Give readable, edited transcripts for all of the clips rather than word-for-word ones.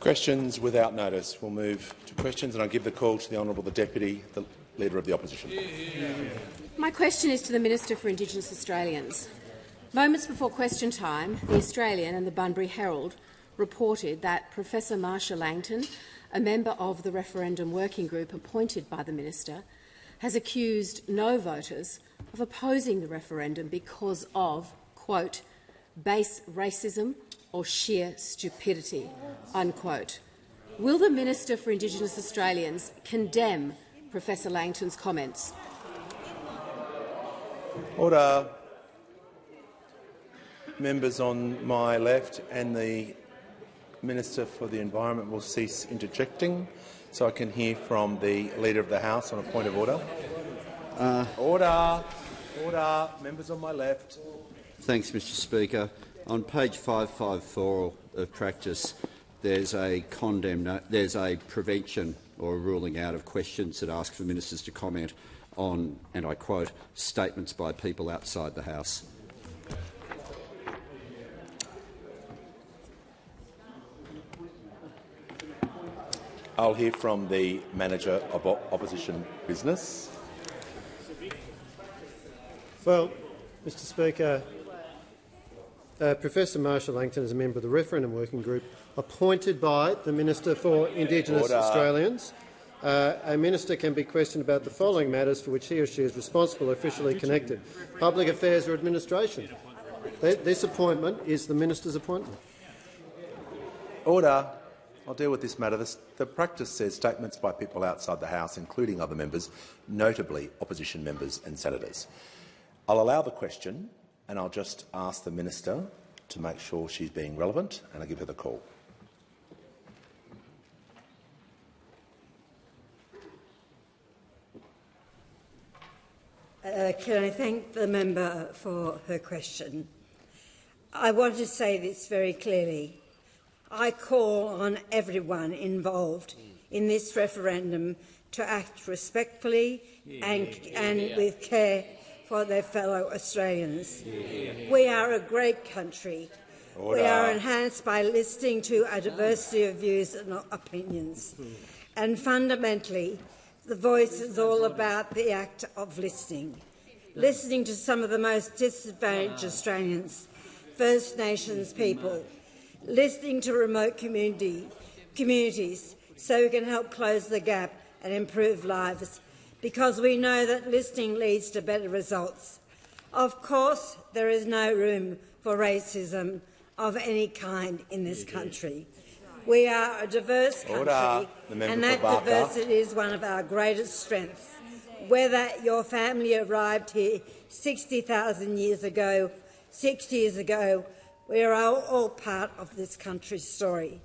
Questions without notice. We'll move to questions, and I give the call to the Honourable the Deputy, the Leader of the Opposition. My question is to the Minister for Indigenous Australians. Moments before question time, The Australian and the Bunbury Herald reported that Professor Marsha Langton, a member of the referendum working group appointed by the minister, has accused no voters of opposing the referendum because of, quote, base racism or sheer stupidity, unquote. Will the Minister for Indigenous Australians condemn Professor Langton's comments? Order. Members on my left and the Minister for the Environment will cease interjecting so I can hear from the Leader of the House on a point of order. Order. Order. Members on my left. Thanks, Mr Speaker. On page 554 of practice, there's a prevention or a ruling out of questions that ask for ministers to comment on, and I quote, statements by people outside the House. I'll hear from the Manager of Opposition Business. Well, Mr Speaker, Professor Marsha Langton is a member of the Referendum Working Group appointed by the Minister for Indigenous Australians. A minister can be questioned about the following matters for which he or she is responsible or officially connected: public affairs or administration. This appointment is the minister's appointment. Order. I'll deal with this matter. The practice says statements by people outside the House, including other members, notably opposition members and senators. I'll allow the question, and I'll just ask the minister to make sure she's being relevant, and I'll give her the call. Can I thank the member for her question? I want to say this very clearly. I call on everyone involved in this referendum to act respectfully and with care for their fellow Australians. We are a great country. Order. We are enhanced by listening to a diversity of views and opinions. And fundamentally, the Voice is all about the act of listening. Listening to some of the most disadvantaged Australians, First Nations people, listening to remote communities so we can help close the gap and improve lives, because we know that listening leads to better results. Of course, there is no room for racism of any kind in this country. We are a diverse country, and that diversity is one of our greatest strengths. Whether your family arrived here 60,000 years ago, 6 years ago, we are all part of this country's story.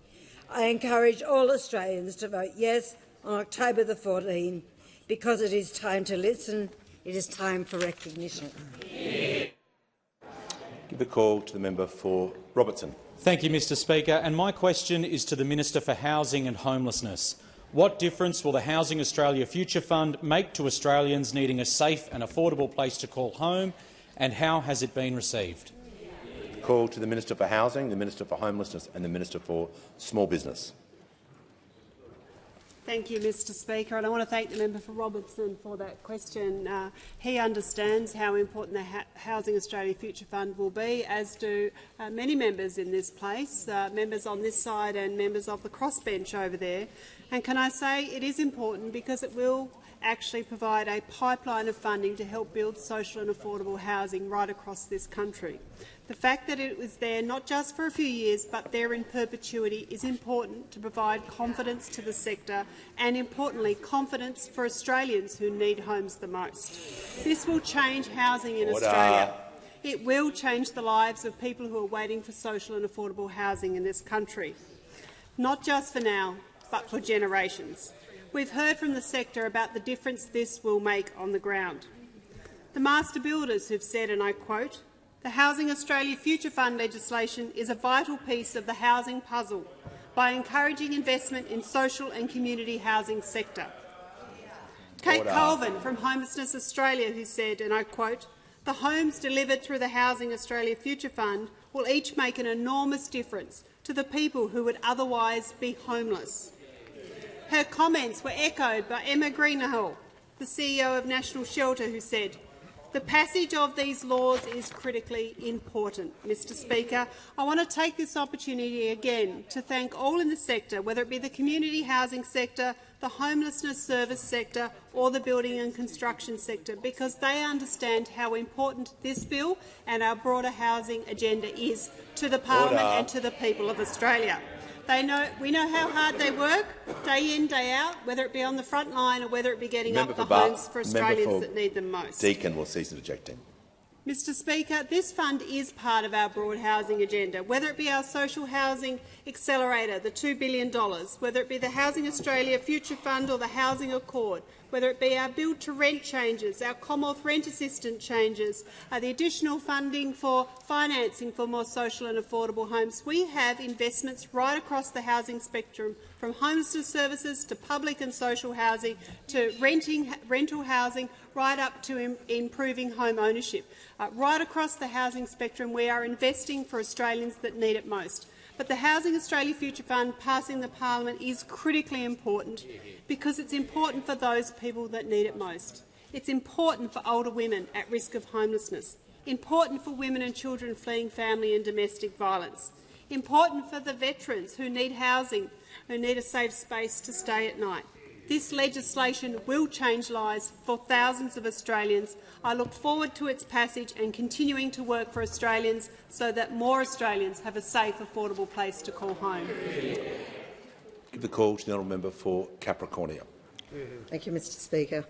I encourage all Australians to vote yes on October the 14th, because it is time to listen. It is time for recognition. Give the call to the member for Robertson. Thank you, Mr Speaker. And my question is to the Minister for Housing and Homelessness. What difference will the Housing Australia Future Fund make to Australians needing a safe and affordable place to call home, and how has it been received? Call to the Minister for Housing, the Minister for Homelessness and the Minister for Small Business. Thank you, Mr Speaker, and I want to thank the member for Robertson for that question. He understands how important the Housing Australia Future Fund will be, as do many members in this place, members on this side and members of the crossbench over there. And can I say it is important because it will actually provide a pipeline of funding to help build social and affordable housing right across this country. The fact that it was there not just for a few years but there in perpetuity is important to provide confidence to the sector and, importantly, confidence for Australians who need homes the most. This will change housing in Australia. It will change the lives of people who are waiting for social and affordable housing in this country, not just for now but for generations. We've heard from the sector about the difference this will make on the ground. The master builders have said, and I quote, "The Housing Australia Future Fund legislation is a vital piece of the housing puzzle by encouraging investment in social and community housing sector." Kate Colvin from Homelessness Australia, who said, and I quote, "The homes delivered through the Housing Australia Future Fund will each make an enormous difference to the people who would otherwise be homeless. Her comments were echoed by Emma Greenhill, the CEO of National Shelter, who said, "The passage of these laws is critically important." Mr Speaker, I want to take this opportunity again to thank all in the sector, whether it be the community housing sector, the homelessness service sector or the building and construction sector, because they understand how important this bill and our broader housing agenda is to the parliament and to the people of Australia. We know how hard they work, day in, day out, whether it be on the front line or whether it be getting up the homes for Australians that need them most. Deakin will cease objecting. Mr Speaker, this fund is part of our broad housing agenda, whether it be our social housing accelerator, the $2 billion, whether it be the Housing Australia Future Fund or the Housing Accord, whether it be our build-to-rent changes, our Commonwealth Rent Assistant changes, the additional funding for financing for more social and affordable homes. We have investments right across the housing spectrum, from homelessness services to public and social housing to rental housing, right up to improving home ownership. Right across the housing spectrum, we are investing for Australians that need it most. But the Housing Australia Future Fund passing the parliament is critically important because it's important for those people that need it most. It's important for older women at risk of homelessness, important for women and children fleeing family and domestic violence, important for the veterans who need housing, who need a safe space to stay at night. This legislation will change lives for thousands of Australians. I look forward to its passage and continuing to work for Australians so that more Australians have a safe, affordable place to call home. Give the call to the honourable member for Capricornia. Thank you, Mr Speaker.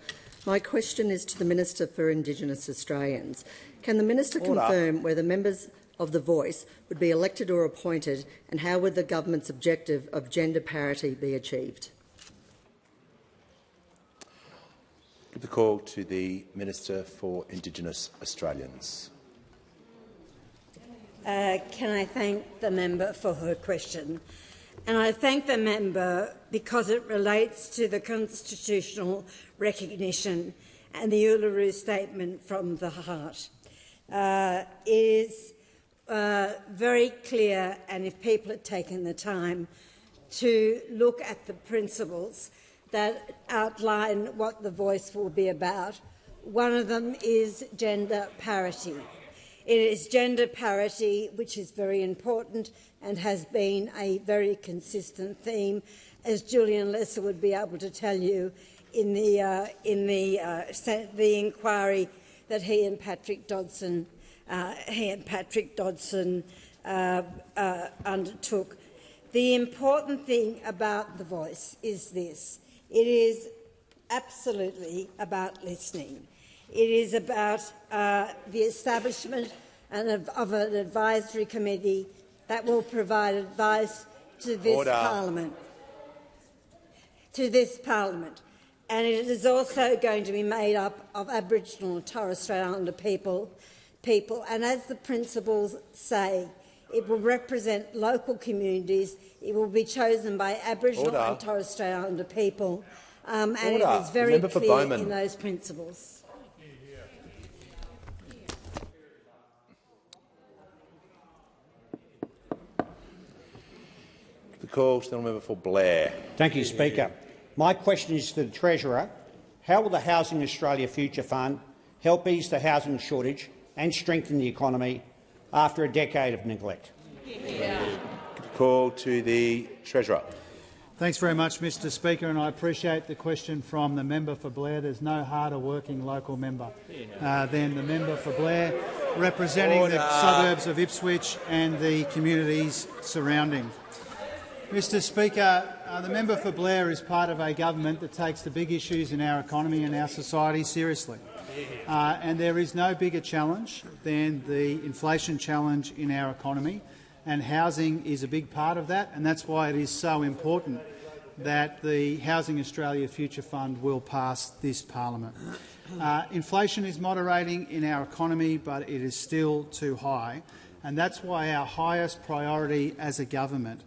My question is to the Minister for Indigenous Australians. Can the Minister confirm whether members of The Voice would be elected or appointed, and how would the government's objective of gender parity be achieved? Give the call to the Minister for Indigenous Australians. Can I thank the member for her question? And I thank the member because it relates to the constitutional recognition and the Uluru Statement from the Heart. It is very clear, and if people had taken the time to look at the principles that outline what The Voice will be about, one of them is gender parity. It is gender parity which is very important and has been a very consistent theme, as Julian Lesser would be able to tell you in the inquiry that he and Patrick Dodson undertook. The important thing about The Voice is this. It is absolutely about listening. It is about the establishment of an advisory committee that will provide advice to this Parliament. And it is also going to be made up of Aboriginal and Torres Strait Islander people. And as the principles say, it will represent local communities. It will be chosen by Aboriginal and Torres Strait Islander people, and it is very clear in those principles. The call to the honourable member for Blair. Thank you, Speaker. My question is to the Treasurer. How will the Housing Australia Future Fund help ease the housing shortage and strengthen the economy after a decade of neglect? Call to the Treasurer. Thanks very much, Mr Speaker, and I appreciate the question from the member for Blair. There's no harder working local member than the member for Blair, representing the suburbs of Ipswich and the communities surrounding. Mr Speaker, the member for Blair is part of a government that takes the big issues in our economy and our society seriously. And there is no bigger challenge than the inflation challenge in our economy, and housing is a big part of that, and that's why it is so important that the Housing Australia Future Fund will pass this parliament. Inflation is moderating in our economy, but it is still too high, and that's why our highest priority as a government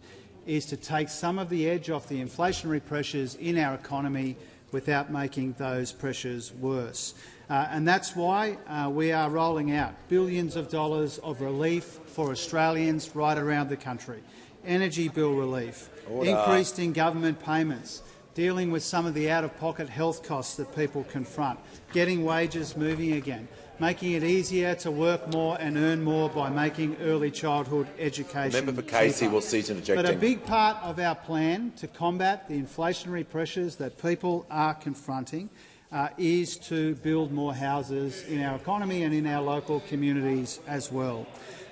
is to take some of the edge off the inflationary pressures in our economy without making those pressures worse. And that's why we are rolling out billions of dollars of relief for Australians right around the country. energy bill relief, increased in government payments, dealing with some of the out-of-pocket health costs that people confront, getting wages moving again, making it easier to work more and earn more by making early childhood education cheaper. Member for Casey will cease interjecting. But a big part of our plan to combat the inflationary pressures that people are confronting is to build more houses in our economy and in our local communities as well.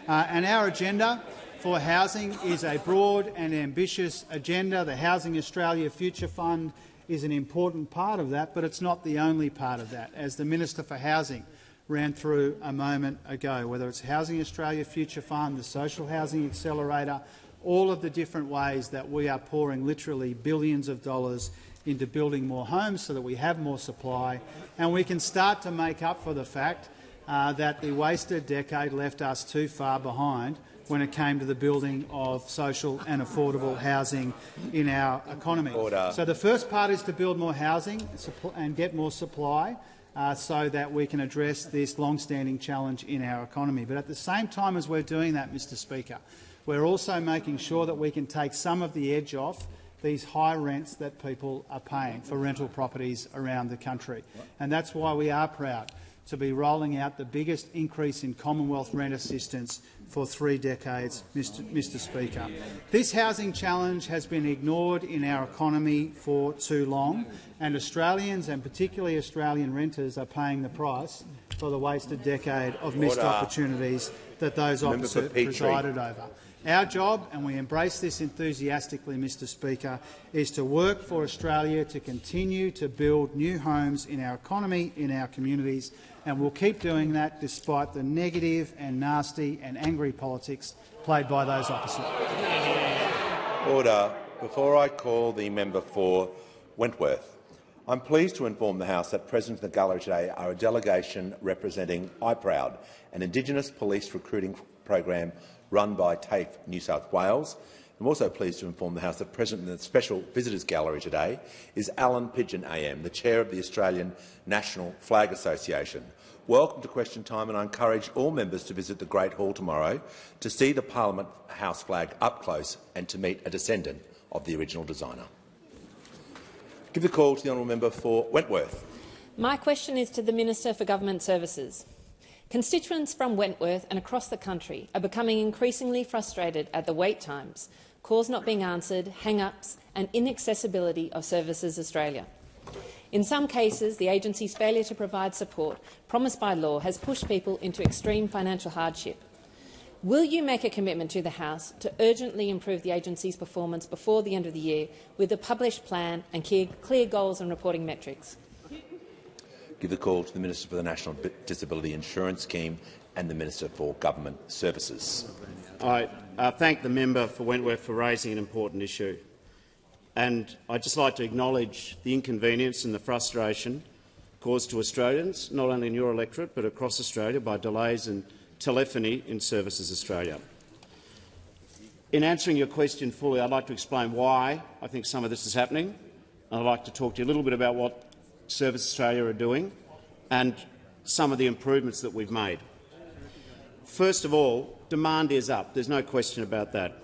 And our agenda for housing is a broad and ambitious agenda. The Housing Australia Future Fund is an important part of that, but it's not the only part of that, as the Minister for Housing ran through a moment ago, whether it's Housing Australia Future Fund, the Social Housing Accelerator, all of the different ways that we are pouring literally billions of dollars into building more homes so that we have more supply, and we can start to make up for the fact that the wasted decade left us too far behind when it came to the building of social and affordable housing in our economy. So the first part is to build more housing and get more supply, so that we can address this long-standing challenge in our economy. But at the same time as we're doing that, Mr Speaker, we're also making sure that we can take some of the edge off these high rents that people are paying for rental properties around the country. And that's why we are proud to be rolling out the biggest increase in Commonwealth rent assistance for 3 decades, Mr Speaker. This housing challenge has been ignored in our economy for too long, and Australians, and particularly Australian renters, are paying the price for the wasted decade of missed opportunities that those opposite presided over. Our job, and we embrace this enthusiastically, Mr Speaker, is to work for Australia to continue to build new homes in our economy, in our communities, and we'll keep doing that despite the negative and nasty and angry politics played by those opposite. Order. Before I call the member for Wentworth, I'm pleased to inform the House that present in the gallery today are a delegation representing iProud, an Indigenous police recruiting program run by TAFE New South Wales. I'm also pleased to inform the House that present in the special visitors gallery today is Alan Pidgeon AM, the chair of the Australian National Flag Association. Welcome to Question Time, and I encourage all members to visit the Great Hall tomorrow to see the Parliament House flag up close and to meet a descendant of the original designer. Give the call to the honourable member for Wentworth. My question is to the Minister for Government Services. Constituents from Wentworth and across the country are becoming increasingly frustrated at the wait times, calls not being answered, hang-ups and inaccessibility of Services Australia. In some cases, the agency's failure to provide support promised by law has pushed people into extreme financial hardship. Will you make a commitment to the House to urgently improve the agency's performance before the end of the year with a published plan and clear goals and reporting metrics? Give the call to the Minister for the National Disability Insurance Scheme and the Minister for Government Services. I thank the member for Wentworth for raising an important issue. And I'd just like to acknowledge the inconvenience and the frustration caused to Australians, not only in your electorate but across Australia, by delays in telephony in Services Australia. In answering your question fully, I'd like to explain why I think some of this is happening. And I'd like to talk to you a little bit about what Services Australia are doing and some of the improvements that we've made. First of all, demand is up. There's no question about that.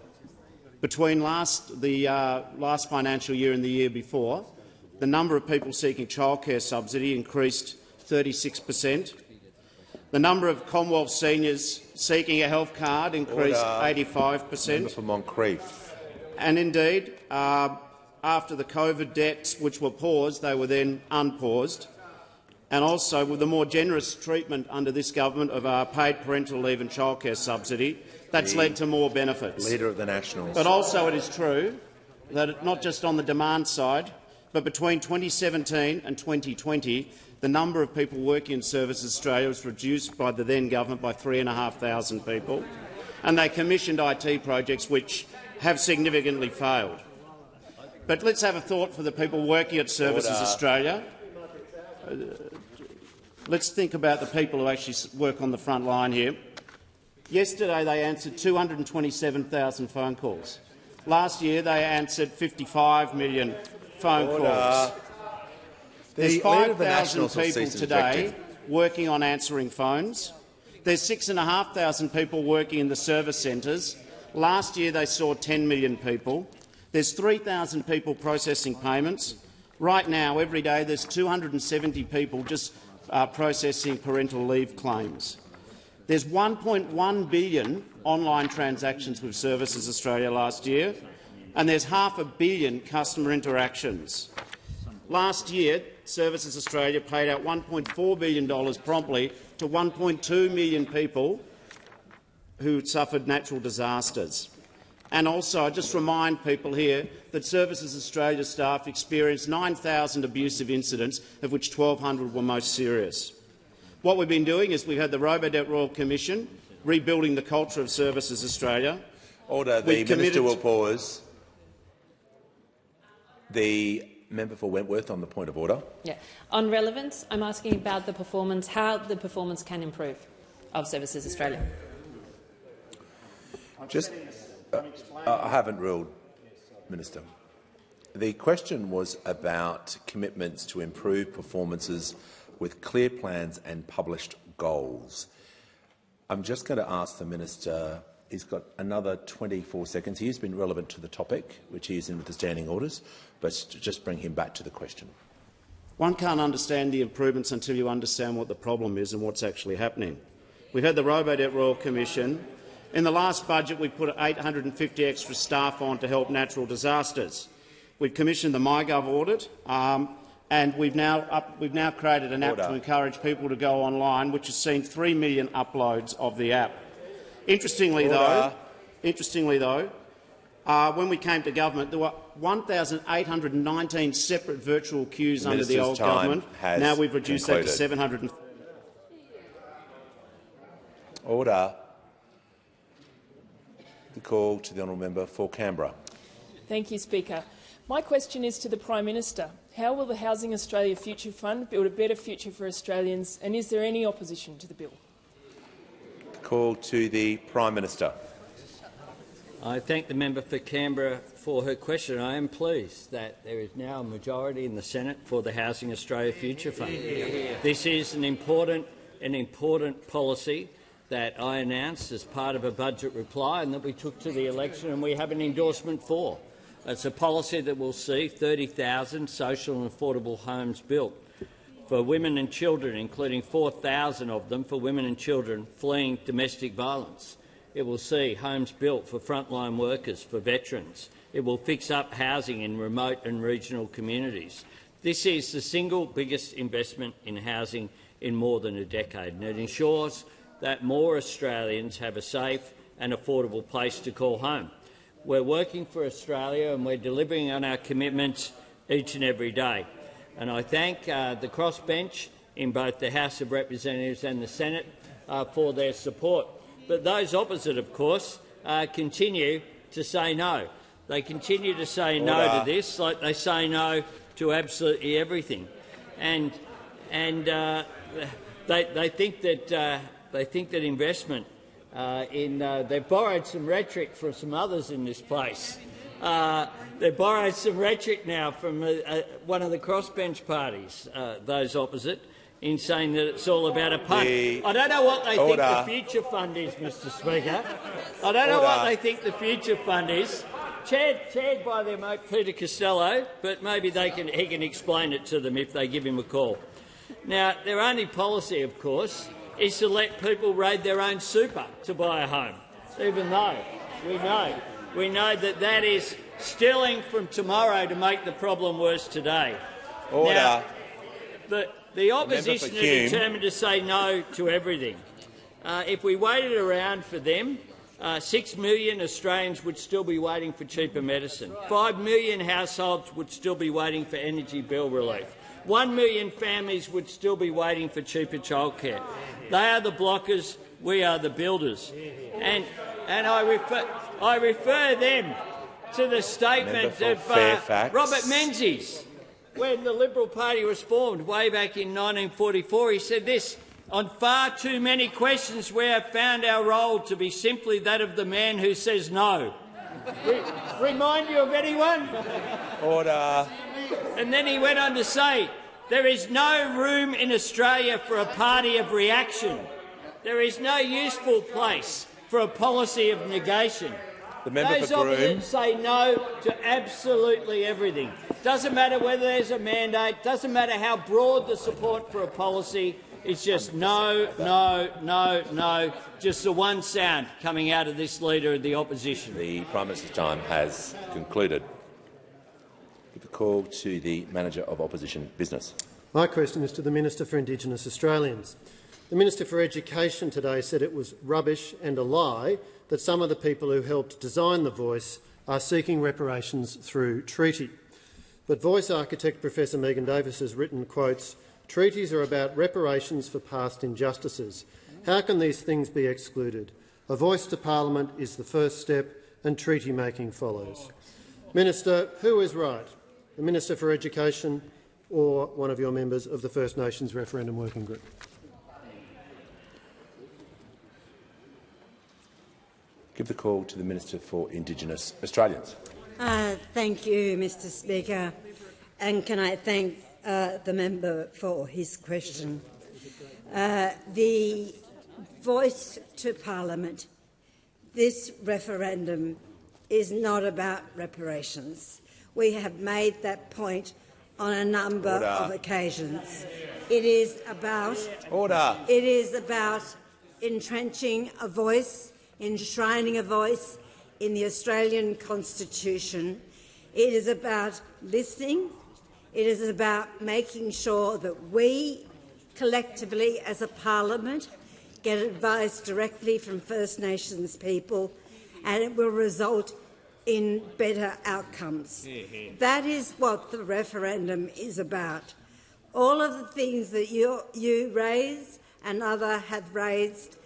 Between the last financial year and the year before, the number of people seeking childcare subsidy increased 36%. The number of Commonwealth seniors seeking a health card increased 85%. Member for Moncrief. And indeed, after the COVID debts, which were paused, they were then unpaused. And also, with the more generous treatment under this government of our paid parental leave and childcare subsidy, that's led to more benefits. Leader of the Nationals. But also it is true that not just on the demand side, but between 2017 and 2020, the number of people working in Services Australia was reduced by the then government by 3,500 people, and they commissioned IT projects which have significantly failed. But let's have a thought for the people working at Services Australia. Let's think about the people who actually work on the front line here. Yesterday they answered 227,000 phone calls. Last year they answered 55 million phone calls. There's 5,000 people today working on answering phones. There's 6,500 people working in the service centres, Last year they saw 10 million people. There's 3,000 people processing payments. Right now, every day, there's 270 people just processing parental leave claims. There's 1.1 billion online transactions with Services Australia last year, and there's $500 million customer interactions. Last year, Services Australia paid out $1.4 billion promptly to 1.2 million people who suffered natural disasters. And also, I just remind people here that Services Australia staff experienced 9,000 abusive incidents, of which 1,200 were most serious. What we've been doing is we've had the Robodebt Royal Commission rebuilding the culture of Services Australia. Order. The Minister will pause. The member for Wentworth on the point of order. Yeah. On relevance, I'm asking about the performance, how the performance can improve of Services Australia. I haven't ruled, Minister. The question was about commitments to improve performances with clear plans and published goals. I'm just going to ask the Minister, he's got another 24 seconds. He has been relevant to the topic, which he is in with the standing orders, but just bring him back to the question. One can't understand the improvements until you understand what the problem is and what's actually happening. We've had the Robodebt Royal Commission. In the last budget, we put 850 extra staff on to help natural disasters. We've commissioned the MyGov audit, and we've now created an app to encourage people to go online, which has seen 3 million uploads of the app. Interestingly, though, when we came to government, there were 1,819 separate virtual queues under the old government. Now we've reduced that to 700. Order. The call to the honourable member for Canberra. Thank you, Speaker. My question is to the Prime Minister. How will the Housing Australia Future Fund build a better future for Australians, and is there any opposition to the bill? The call to the Prime Minister. I thank the member for Canberra for her question. I am pleased that there is now a majority in the Senate for the Housing Australia Future Fund. This is an important policy that I announced as part of a budget reply and that we took to the election and we have an endorsement for. It's a policy that will see 30,000 social and affordable homes built for women and children, including 4,000 of them for women and children fleeing domestic violence. It will see homes built for frontline workers, for veterans. It will fix up housing in remote and regional communities. This is the single biggest investment in housing in more than a decade, and it ensures that more Australians have a safe and affordable place to call home. We're working for Australia and we're delivering on our commitments each and every day. And I thank the crossbench in both the House of Representatives and the Senate for their support. But those opposite, of course, continue to say no. They continue to say no to this, like they say no to absolutely everything. And they think that investment they've borrowed some rhetoric from some others in this place. They've borrowed some rhetoric now from one of the crossbench parties, those opposite, in saying that it's all about a punt. I don't know what they think the Future Fund is, Mr Speaker. I don't know what they think the Future Fund is. Chaired by their mate Peter Costello, but maybe he can explain it to them if they give him a call. Now, their only policy, of course, is to let people raid their own super to buy a home, even though we know that is stealing from tomorrow to make the problem worse today. Now, the opposition are determined to say no to everything. If we waited around for them, 6 million Australians would still be waiting for cheaper medicine. 5 million households would still be waiting for energy bill relief. 1 million families would still be waiting for cheaper childcare. They are the blockers, we are the builders. And I refer them to the statement of Robert Menzies. When the Liberal Party was formed way back in 1944, he said this: "On far too many questions we have found our role to be simply that of the man who says no." Remind you of anyone? Order. And then he went on to say, "There is no room in Australia for a party of reaction. There is no useful place for a policy of negation. The member Those for Groom. opposite say no to absolutely everything. Doesn't matter whether there's a mandate, doesn't matter how broad the support for a policy, it's just no, no, no, no, just the one sound coming out of this Leader of the Opposition. The Prime Minister's time has concluded. Give a call to the Manager of Opposition Business. My question is to the Minister for Indigenous Australians. The Minister for Education today said it was rubbish and a lie that some of the people who helped design the Voice are seeking reparations through treaty. But Voice architect Professor Megan Davis has written, quotes, "Treaties are about reparations for past injustices. How can these things be excluded? A voice to Parliament is the first step and treaty-making follows." Minister, who is right, the Minister for Education or one of your members of the First Nations Referendum Working Group? Give the call to the Minister for Indigenous Australians. Thank you, Mr Speaker. And can I thank the member for his question. The voice to Parliament, this referendum is not about reparations. We have made that point on a number of occasions. It is about entrenching a voice, enshrining a voice in the Australian Constitution. It is about listening. It is about making sure that we collectively as a parliament get advice directly from First Nations people, and it will result in better outcomes. That is what the referendum is about. All of the things that you raise and others have raised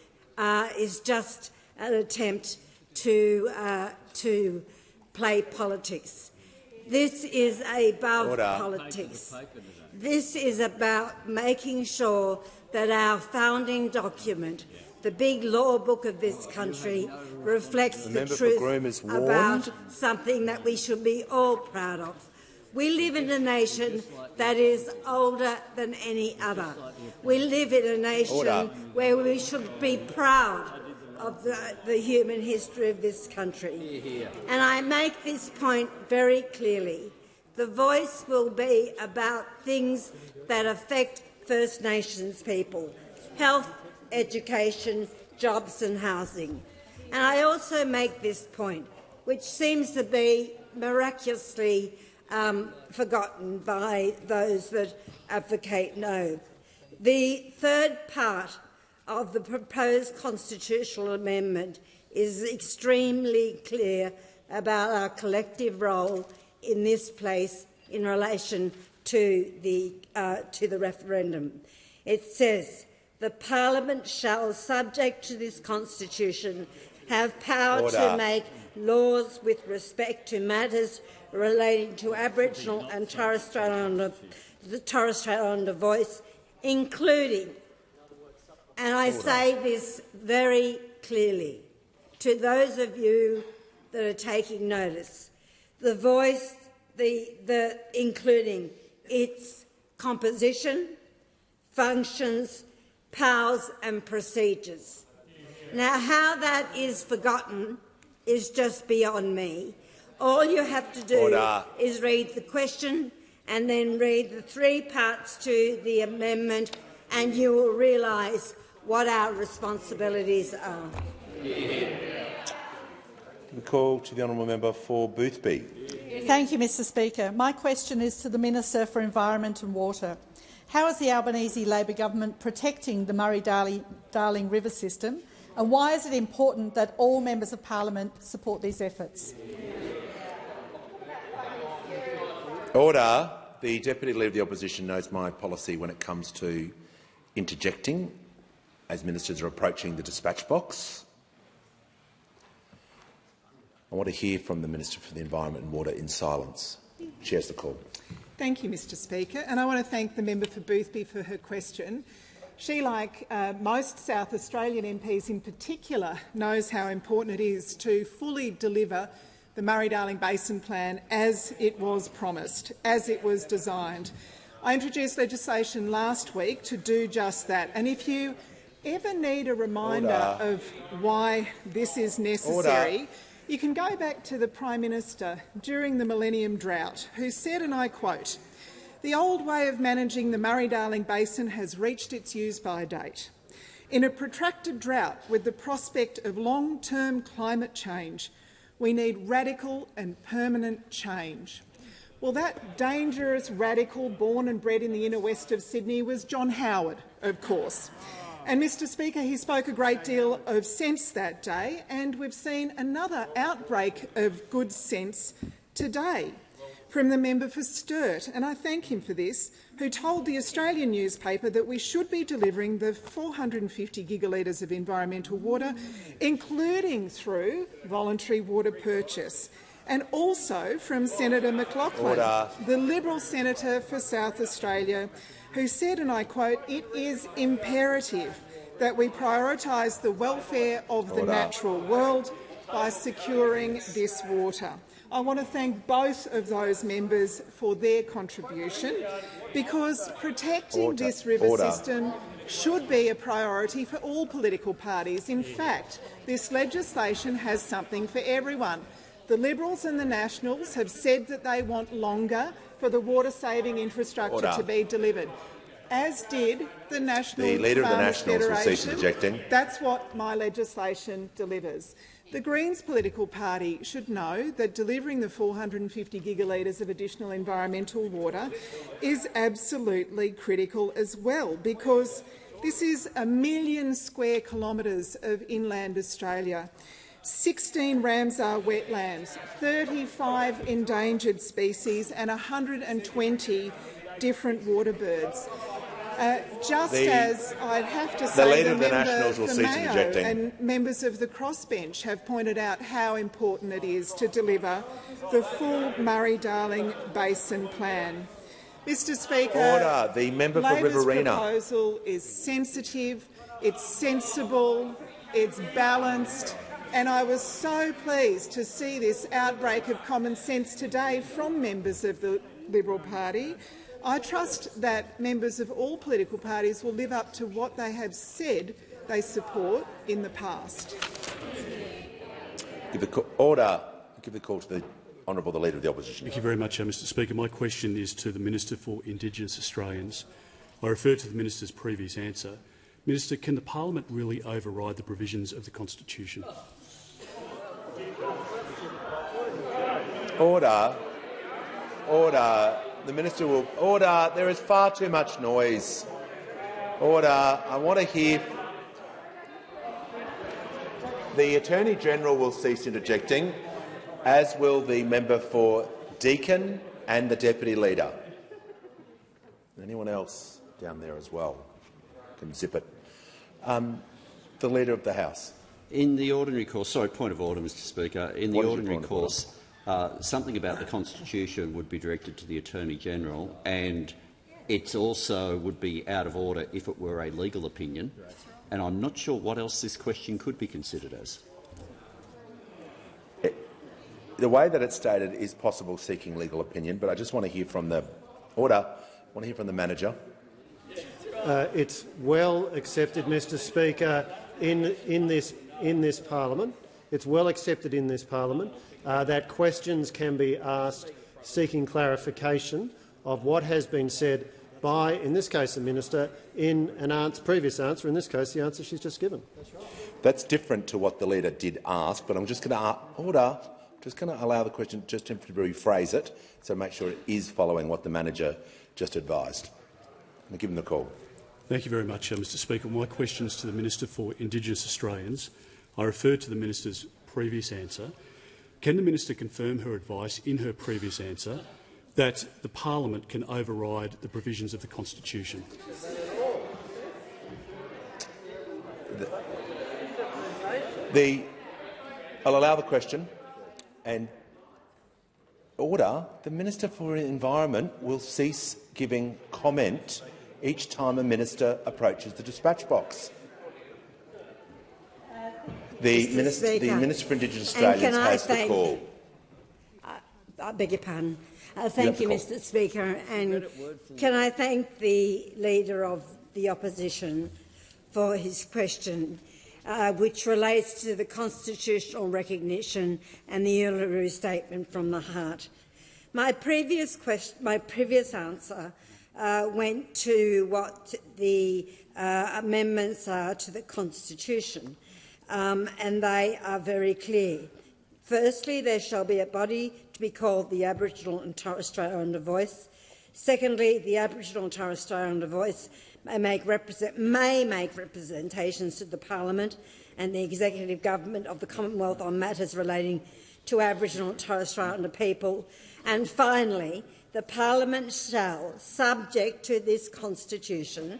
is just an attempt to play politics. This is above politics. This is about making sure that our founding document, the big law book of this country, reflects the truth about something that we should be all proud of. We live in a nation that is older than any other. We live in a nation where we should be proud of the human history of this country. And I make this point very clearly. The voice will be about things that affect First Nations people: health, education, jobs and housing. And I also make this point, which seems to be miraculously forgotten by those that advocate no. The third part of the proposed constitutional amendment is extremely clear about our collective role in this place in relation to the referendum. It says, "The Parliament shall, subject to this Constitution, have power to make laws with respect to matters relating to Aboriginal and Torres Strait Islander voice, including," and I say this very clearly to those of you that are taking notice, the voice, including its composition, functions, powers and procedures. Now, how that is forgotten is just beyond me. All you have to do is read the question and then read the three parts to the amendment, and you will realise what our responsibilities are. The call to the honourable member for Boothby. Thank you, Mr Speaker. My question is to the Minister for Environment and Water. How is the Albanese Labor government protecting the Murray-Darling River system, and why is it important that all members of Parliament support these efforts? Order. The Deputy Leader of the Opposition knows my policy when it comes to interjecting as ministers are approaching the dispatch box. I want to hear from the Minister for the Environment and Water in silence. She has the call. Thank you, Mr Speaker, and I want to thank the member for Boothby for her question. She, like most South Australian MPs in particular, knows how important it is to fully deliver the Murray-Darling Basin Plan as it was promised, as it was designed. I introduced legislation last week to do just that, and if you ever need a reminder of why this is necessary, You can go back to the Prime Minister during the Millennium Drought, who said, and I quote, "The old way of managing the Murray-Darling Basin has reached its use-by date. In a protracted drought with the prospect of long-term climate change, we need radical and permanent change." Well, that dangerous radical born and bred in the inner west of Sydney was John Howard, of course. And, Mr Speaker, he spoke a great deal of sense that day, and we've seen another outbreak of good sense today from the member for Sturt, and I thank him for this, who told the Australian newspaper that we should be delivering the 450 gigalitres of environmental water, including through voluntary water purchase. And also from Senator McLaughlin, the Liberal senator for South Australia, who said, and I quote, "It is imperative that we prioritise the welfare of the natural world by securing this water." I want to thank both of those members for their contribution, because protecting this river system should be a priority for all political parties. In fact, this legislation has something for everyone. The Liberals and the Nationals have said that they want longer for the water-saving infrastructure to be delivered, as did the National The Leader of the Farmers Nationals will cease Federation. interjecting. That's what my legislation delivers. The Greens political party should know that delivering the 450 gigalitres of additional environmental water is absolutely critical as well, because this is 1 million square kilometres of inland Australia, 16 Ramsar wetlands, 35 endangered species and 120 different water birds. As I'd have to say, the Leader of the Nationals will cease interjecting. And members of the crossbench have pointed out how important it is to deliver the full Murray-Darling Basin plan. Mr Speaker, Order. The member for Labor's Riverina. proposal is sensitive, it's sensible, it's balanced, and I was so pleased to see this outbreak of common sense today from members of the Liberal Party. I trust that members of all political parties will live up to what they have said they support in the past. Give the call to the Honourable the Leader of the Opposition. Thank you very much, Mr Speaker. My question is to the Minister for Indigenous Australians. I refer to the Minister's previous answer. Minister, can the Parliament really override the provisions of the Constitution? Order. Order. The Minister will— Order. There is far too much noise. Order. I want to hear— The Attorney-General will cease interjecting, as will the member for Deakin and the Deputy Leader. Anyone else down there as well can zip it. The Leader of the House. In the ordinary course— sorry, point of order, Mr Speaker. In the ordinary course, something about the Constitution would be directed to the Attorney-General, and it also would be out of order if it were a legal opinion, and I'm not sure what else this question could be considered as. The way that it's stated is possible seeking legal opinion, but I just want to hear from the— Order. I want to hear from the manager. It's well accepted, Mr Speaker, in this parliament. It's well accepted in this parliament that questions can be asked seeking clarification of what has been said by, in this case, the minister, in an previous answer. In this case, the answer she's just given. That's different to what the leader did ask, but I'm just going to Just going to allow the question just to rephrase it, so make sure it is following what the manager just advised. I'll give him the call. Thank you very much, Mr Speaker. My question is to the Minister for Indigenous Australians. I refer to the minister's previous answer. Can the minister confirm her advice in her previous answer that the parliament can override the provisions of the Constitution? I'll allow the question. And order. The Minister for Environment will cease giving comment each time a minister approaches the dispatch box. The Minister for Indigenous Australians has the call. I beg your pardon. Thank you, Mr Speaker. And can I thank the Leader of the Opposition for his question? which relates to the constitutional recognition and the Uluru Statement from the Heart. My previous answer went to what the amendments are to the Constitution, and they are very clear. Firstly, there shall be a body to be called the Aboriginal and Torres Strait Islander Voice. Secondly, the Aboriginal and Torres Strait Islander Voice may make representations to the Parliament and the Executive Government of the Commonwealth on matters relating to Aboriginal and Torres Strait Islander people. And finally, the Parliament shall, subject to this Constitution,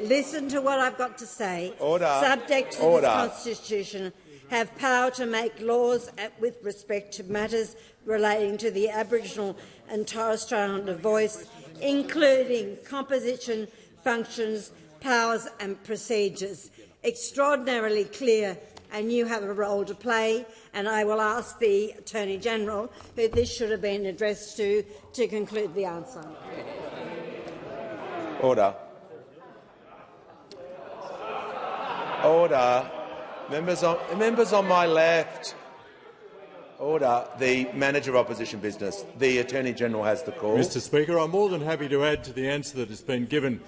listen to what I've got to say, subject to this Constitution, have power to make laws with respect to matters relating to the Aboriginal and Torres Strait Islander Voice, including composition, functions, powers and procedures. Extraordinarily clear, and you have a role to play, and I will ask the Attorney-General, who this should have been addressed to conclude the answer. Order. Order. Members on my left. Order. The Manager of Opposition Business. The Attorney-General has the call. Mr Speaker, I'm more than happy to add to the answer that has been given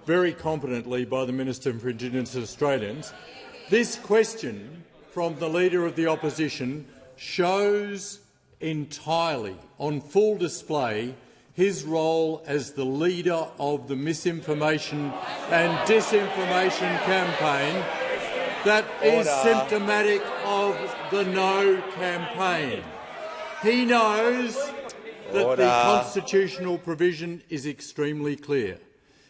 very competently by the Minister for Indigenous Australians. This question from the Leader of the Opposition shows entirely, on full display, his role as the leader of the misinformation and disinformation campaign that is symptomatic of the No campaign. He knows that the constitutional provision is extremely clear.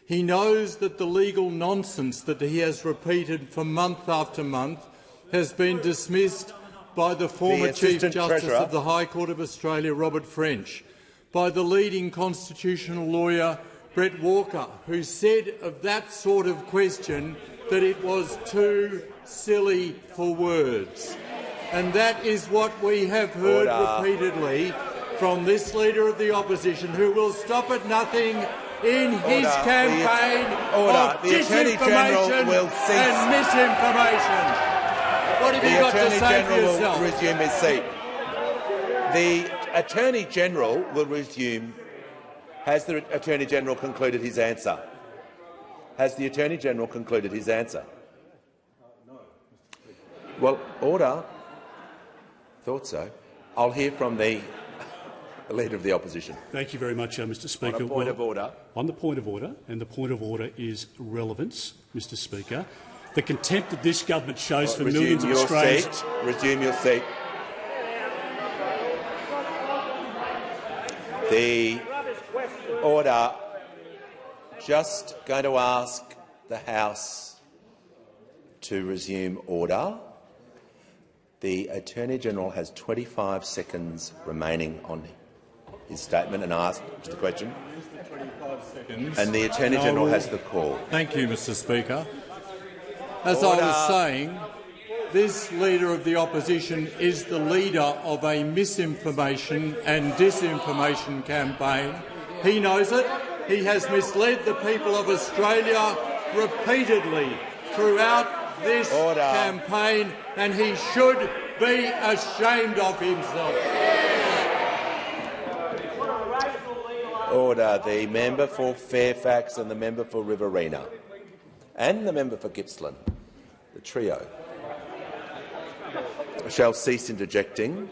He knows that the legal nonsense that he has repeated for month after month has been dismissed by the former Chief Justice of the High Court of Australia, Robert French, by the leading constitutional lawyer, Brett Walker, who said of that sort of question that it was too silly for words. And that is what we have heard repeatedly from this Leader of the Opposition, who will stop at nothing in his campaign of disinformation and misinformation. What have you got to say for yourself? The Attorney-General will resume his seat. The Attorney-General will resume. Has the Attorney-General concluded his answer? Has the Attorney-General concluded his answer? Well, order. Thought so. I'll hear from the Leader of the Opposition. Thank you very much, Mr Speaker. On a point of order. On the point of order, and the point of order is relevance, Mr Speaker. The contempt that this government shows for millions of Australians— Resume your seat. The order. Just going to ask the House to resume order. The Attorney-General has 25 seconds remaining on his statement and asked the question. And the Attorney-General has the call. Thank you, Mr Speaker. As I was saying, this Leader of the Opposition is the leader of a misinformation and disinformation campaign. He knows it. He has misled the people of Australia repeatedly throughout this campaign, and he should be ashamed of himself. Order. The member for Fairfax and the member for Riverina and the member for Gippsland, the trio, shall cease interjecting.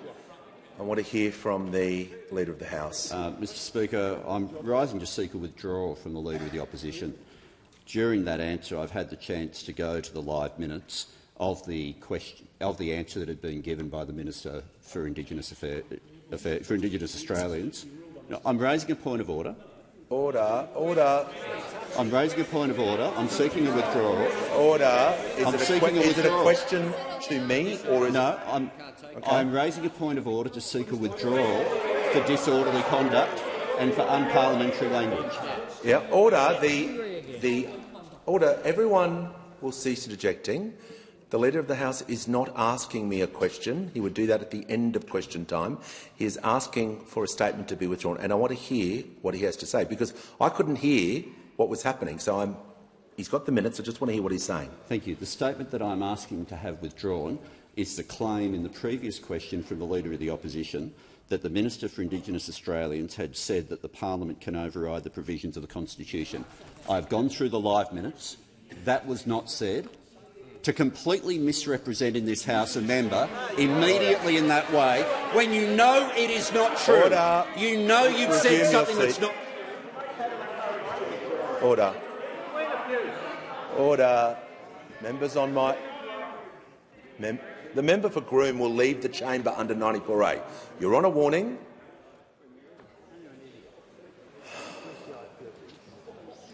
I want to hear from the Leader of the House. Mr Speaker, I'm rising to seek a withdrawal from the Leader of the Opposition. During that answer, I've had the chance to go to the live minutes of the answer that had been given by the Minister for Indigenous Australians. Now, I'm raising a point of order. Order. I'm raising a point of order. I'm seeking a withdrawal. Order. Is it a question to me, or is no? I'm raising a point of order to seek a withdrawal for disorderly conduct and for unparliamentary language. Yeah. Order. The order. Everyone will cease interjecting. The Leader of the House is not asking me a question. He would do that at the end of question time. He is asking for a statement to be withdrawn, and I want to hear what he has to say, because I couldn't hear what was happening. So I'm He's got the minutes. I just want to hear what he's saying. Thank you. The statement that I'm asking to have withdrawn is the claim in the previous question from the Leader of the Opposition that the Minister for Indigenous Australians had said that the parliament can override the provisions of the Constitution. I've gone through the live minutes. That was not said. To completely misrepresent in this House a member immediately in that way, when you know it is not true, Order. you know you've said something that's not— Order. Order. Members on my— the member for Groom will leave the chamber under 94A. You're on a warning.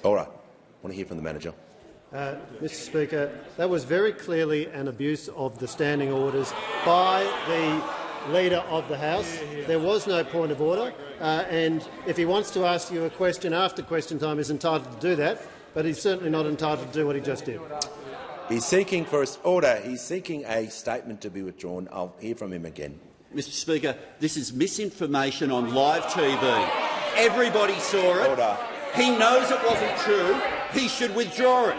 All right. I want to hear from the manager. Mr Speaker, that was very clearly an abuse of the standing orders by the Leader of the House. There was no point of order, and if he wants to ask you a question after question time, he's entitled to do that, but he's certainly not entitled to do what he just did. He's seeking for order. He's seeking a statement to be withdrawn. I'll hear from him again. Mr Speaker, this is misinformation on live TV. Everybody saw it. Order. He knows it wasn't true. He should withdraw it.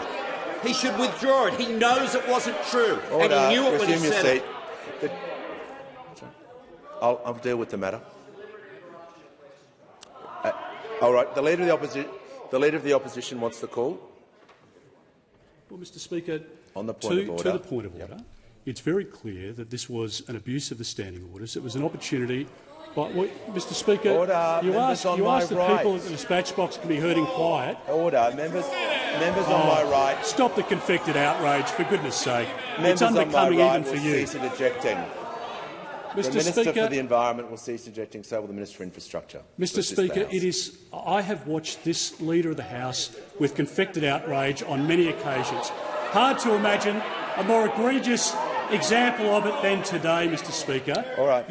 He should withdraw it. He knows it wasn't true. Order. And he knew it when he Resume your said seat. it. I'll deal with the matter. All right. The Leader of the Opposition wants the call. Well, Mr Speaker, on the point of order. To the point of order, it's very clear that this was an abuse of the standing orders. It was an opportunity. But, Mr Speaker, you asked the people at the dispatch box to be heard in quiet. Order. Members on my right. Stop the confected outrage, for goodness sake. Members it's unbecoming on my right even for will you. cease ejecting. Mr. The Minister Speaker, for the Environment will cease ejecting, so will the Minister for Infrastructure. Mr Speaker, I have watched this Leader of the House with confected outrage on many occasions. Hard to imagine a more egregious example of it than today, Mr Speaker. All right.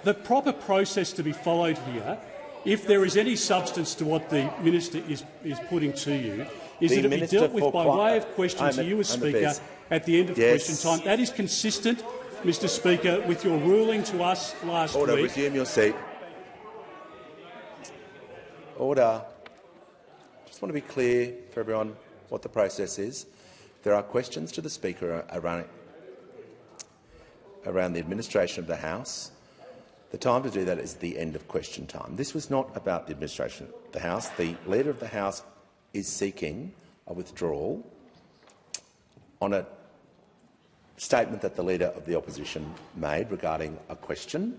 The proper process to be followed here, if there is any substance to what the Minister is putting to you, is that it be dealt with by way of question to you as Speaker at the end of question time. That is consistent, Mr Speaker, with your ruling to us last Order. week. Resume your seat. Order. Just want to be clear for everyone what the process is. There are questions to the Speaker around the administration of the House. The time to do that is the end of question time. This was not about the administration of the House. The Leader of the House is seeking a withdrawal on a statement that the Leader of the Opposition made regarding a question.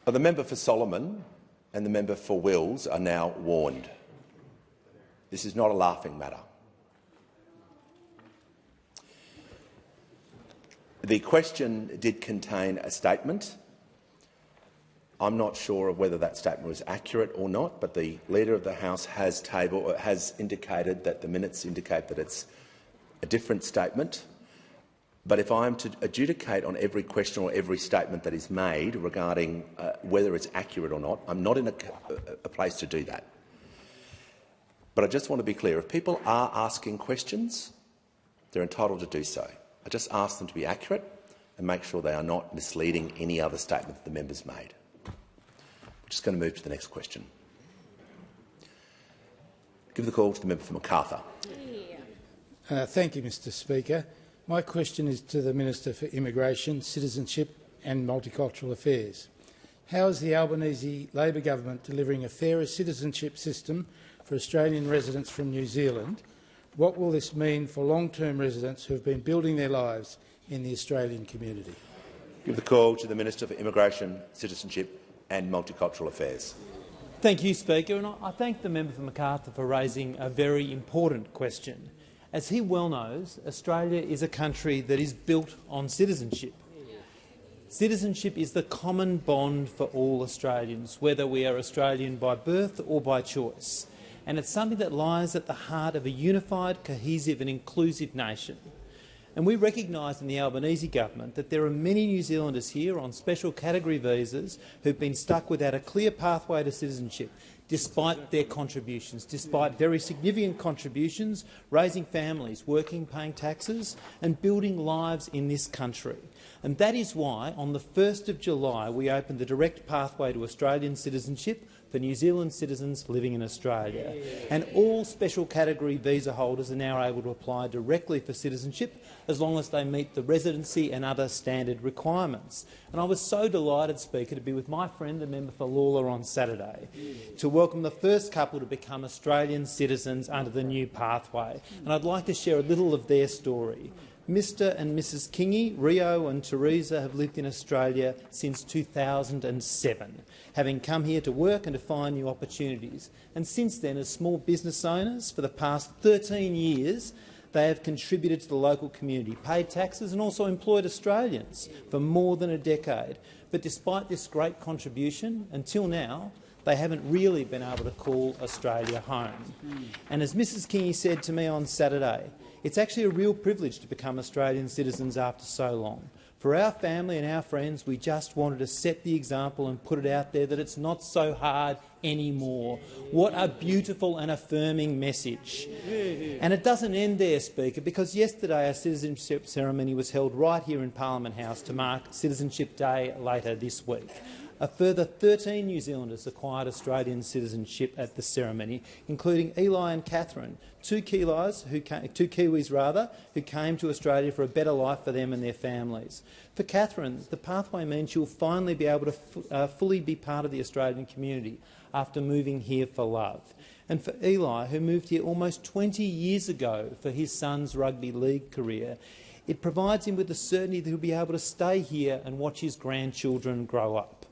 The member for Solomon and the member for Wills are now warned. This is not a laughing matter. The question did contain a statement. I'm not sure of whether that statement was accurate or not, but the Leader of the House has indicated that the minutes indicate that it's a different statement. But if I am to adjudicate on every question or every statement that is made regarding whether it's accurate or not, I'm not in a place to do that. But I just want to be clear. If people are asking questions, they're entitled to do so. I just ask them to be accurate and make sure they are not misleading any other statement that the members made. We're just going to move to the next question. Give the call to the member for Macarthur. Thank you, Mr Speaker. My question is to the Minister for Immigration, Citizenship and Multicultural Affairs. How is the Albanese Labor government delivering a fairer citizenship system for Australian residents from New Zealand? What will this mean for long-term residents who have been building their lives in the Australian community? Give the call to the Minister for Immigration, Citizenship and Multicultural Affairs. Thank you, Speaker, and I thank the member for Macarthur for raising a very important question. As he well knows, Australia is a country that is built on citizenship. Citizenship is the common bond for all Australians, whether we are Australian by birth or by choice, and it's something that lies at the heart of a unified, cohesive and inclusive nation. And we recognise in the Albanese government that there are many New Zealanders here on special category visas who've been stuck without a clear pathway to citizenship, despite their contributions, despite very significant contributions, raising families, working, paying taxes and building lives in this country. And that is why, on the 1st of July, we opened the direct pathway to Australian citizenship for New Zealand citizens living in Australia. And all special category visa holders are now able to apply directly for citizenship as long as they meet the residency and other standard requirements. And I was so delighted, Speaker, to be with my friend, the member for Lalor, on Saturday, to welcome the first couple to become Australian citizens under the new pathway. And I'd like to share a little of their story. Mr and Mrs Kingy, Rio and Teresa, have lived in Australia since 2007, having come here to work and to find new opportunities. And since then, as small business owners, for the past 13 years, they have contributed to the local community, paid taxes and also employed Australians for more than a decade. But despite this great contribution, until now, they haven't really been able to call Australia home. And as Mrs Kingy said to me on Saturday, it's actually a real privilege to become Australian citizens after so long. For our family and our friends, we just wanted to set the example and put it out there that it's not so hard anymore. What a beautiful and affirming message. And it doesn't end there, Speaker, because yesterday a citizenship ceremony was held right here in Parliament House to mark Citizenship Day later this week. A further 13 New Zealanders acquired Australian citizenship at the ceremony, including Eli and Catherine, two Kiwis who came to Australia for a better life for them and their families. For Catherine, the pathway means she'll finally be able to fully be part of the Australian community after moving here for love. And for Eli, who moved here almost 20 years ago for his son's rugby league career, it provides him with the certainty that he'll be able to stay here and watch his grandchildren grow up.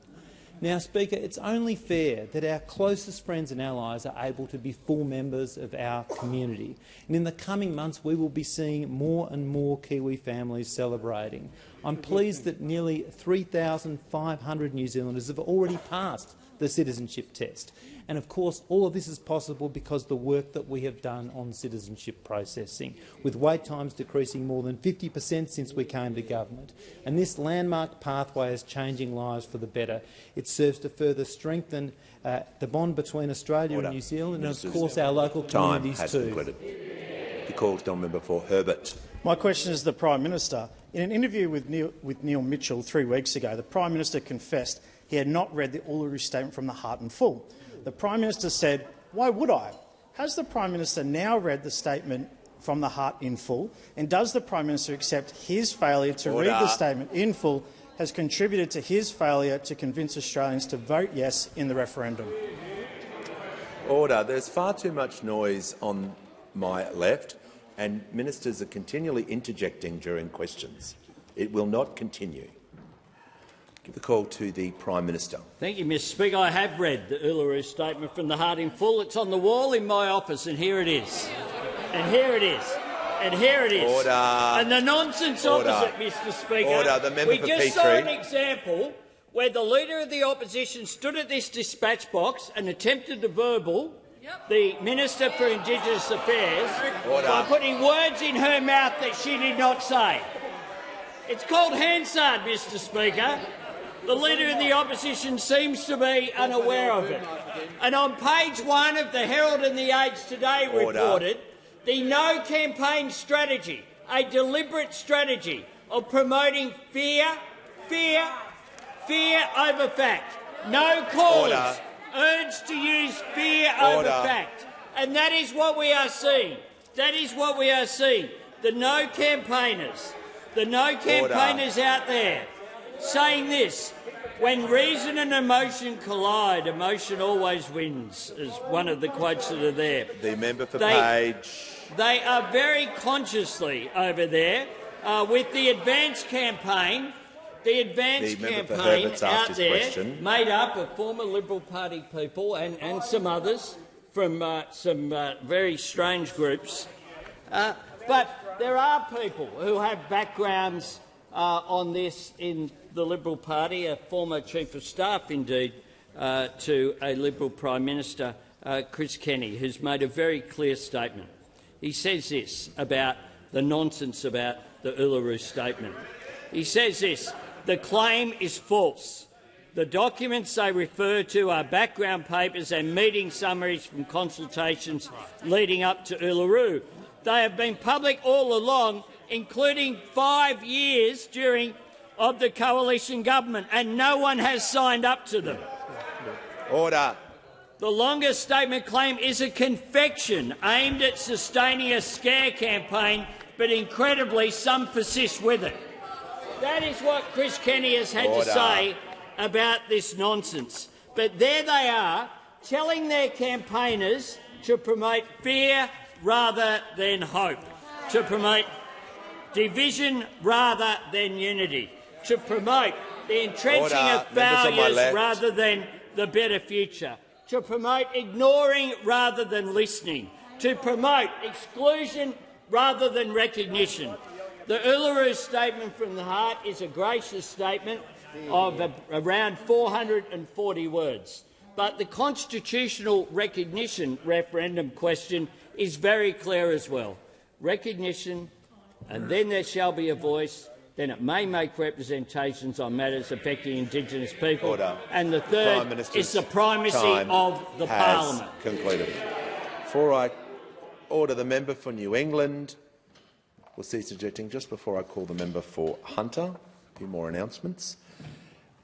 Now, Speaker, it's only fair that our closest friends and allies are able to be full members of our community. And in the coming months, we will be seeing more and more Kiwi families celebrating. I'm pleased that nearly 3,500 New Zealanders have already passed the citizenship test. And of course, all of this is possible because of the work that we have done on citizenship processing, with wait times decreasing more than 50% since we came to government. And this landmark pathway is changing lives for the better. It serves to further strengthen the bond between Australia and New Zealand and, of course, our local communities too. The call to member for Herbert. My question is to the Prime Minister. In an interview with Neil Mitchell 3 weeks ago, the Prime Minister confessed he had not read the Uluru Statement from the Heart in full. The Prime Minister said, "Why would I?" Has the Prime Minister now read the statement from the Heart in full? And does the Prime Minister accept his failure to read the statement in full has contributed to his failure to convince Australians to vote yes in the referendum? Order. There's far too much noise on my left, and ministers are continually interjecting during questions. It will not continue. Give the call to the Prime Minister. Thank you, Mr Speaker. I have read the Uluru Statement from the Heart in full. It's on the wall in my office, and here it is. And here it is. And here it is. Order. And the nonsense opposite, Mr Speaker. Order. The member we for just Petrie. saw an example where the Leader of the Opposition stood at this dispatch box and attempted to verbal the Minister for Indigenous Affairs by putting words in her mouth that she did not say. It's called Hansard, Mr Speaker. The Leader of the Opposition seems to be unaware of it. And on page 1 of the Herald and the Age today reported the No Campaign strategy, a deliberate strategy of promoting fear over fact. No callers urged to use fear over fact. And that is what we are seeing. That is what we are seeing. The No Campaigners out there saying this: when reason and emotion collide, emotion always wins, is one of the quotes that are there. The member for Page. They are very consciously over there with the Advance campaign. The Advance campaign out there, made up of former Liberal Party people and some others from some very strange groups. But there are people who have backgrounds on this in the Liberal Party, a former Chief of Staff, indeed, to a Liberal Prime Minister, Chris Kenny, who's made a very clear statement. He says this about the nonsense about the Uluru Statement. He says this: the claim is false. The documents they refer to are background papers and meeting summaries from consultations leading up to Uluru. They have been public all along, including 5 years of the coalition government, and no one has signed up to them. Order. The longest statement claim is a confection aimed at sustaining a scare campaign, but incredibly some persist with it. That is what Chris Kenny has had to say about this nonsense. But there they are, telling their campaigners to promote fear rather than hope, to promote division rather than unity, to promote the entrenching of failures rather than the better future, to promote ignoring rather than listening, to promote exclusion rather than recognition. The Uluru Statement from the Heart is a gracious statement of around 440 words. But the constitutional recognition referendum question is very clear as well. Recognition, and then there shall be a voice, then it may make representations on matters affecting Indigenous people. Order. And the third is the primacy of the Parliament. Concluded. Before I order the member for New England, we'll cease objecting. Just before I call the member for Hunter, a few more announcements.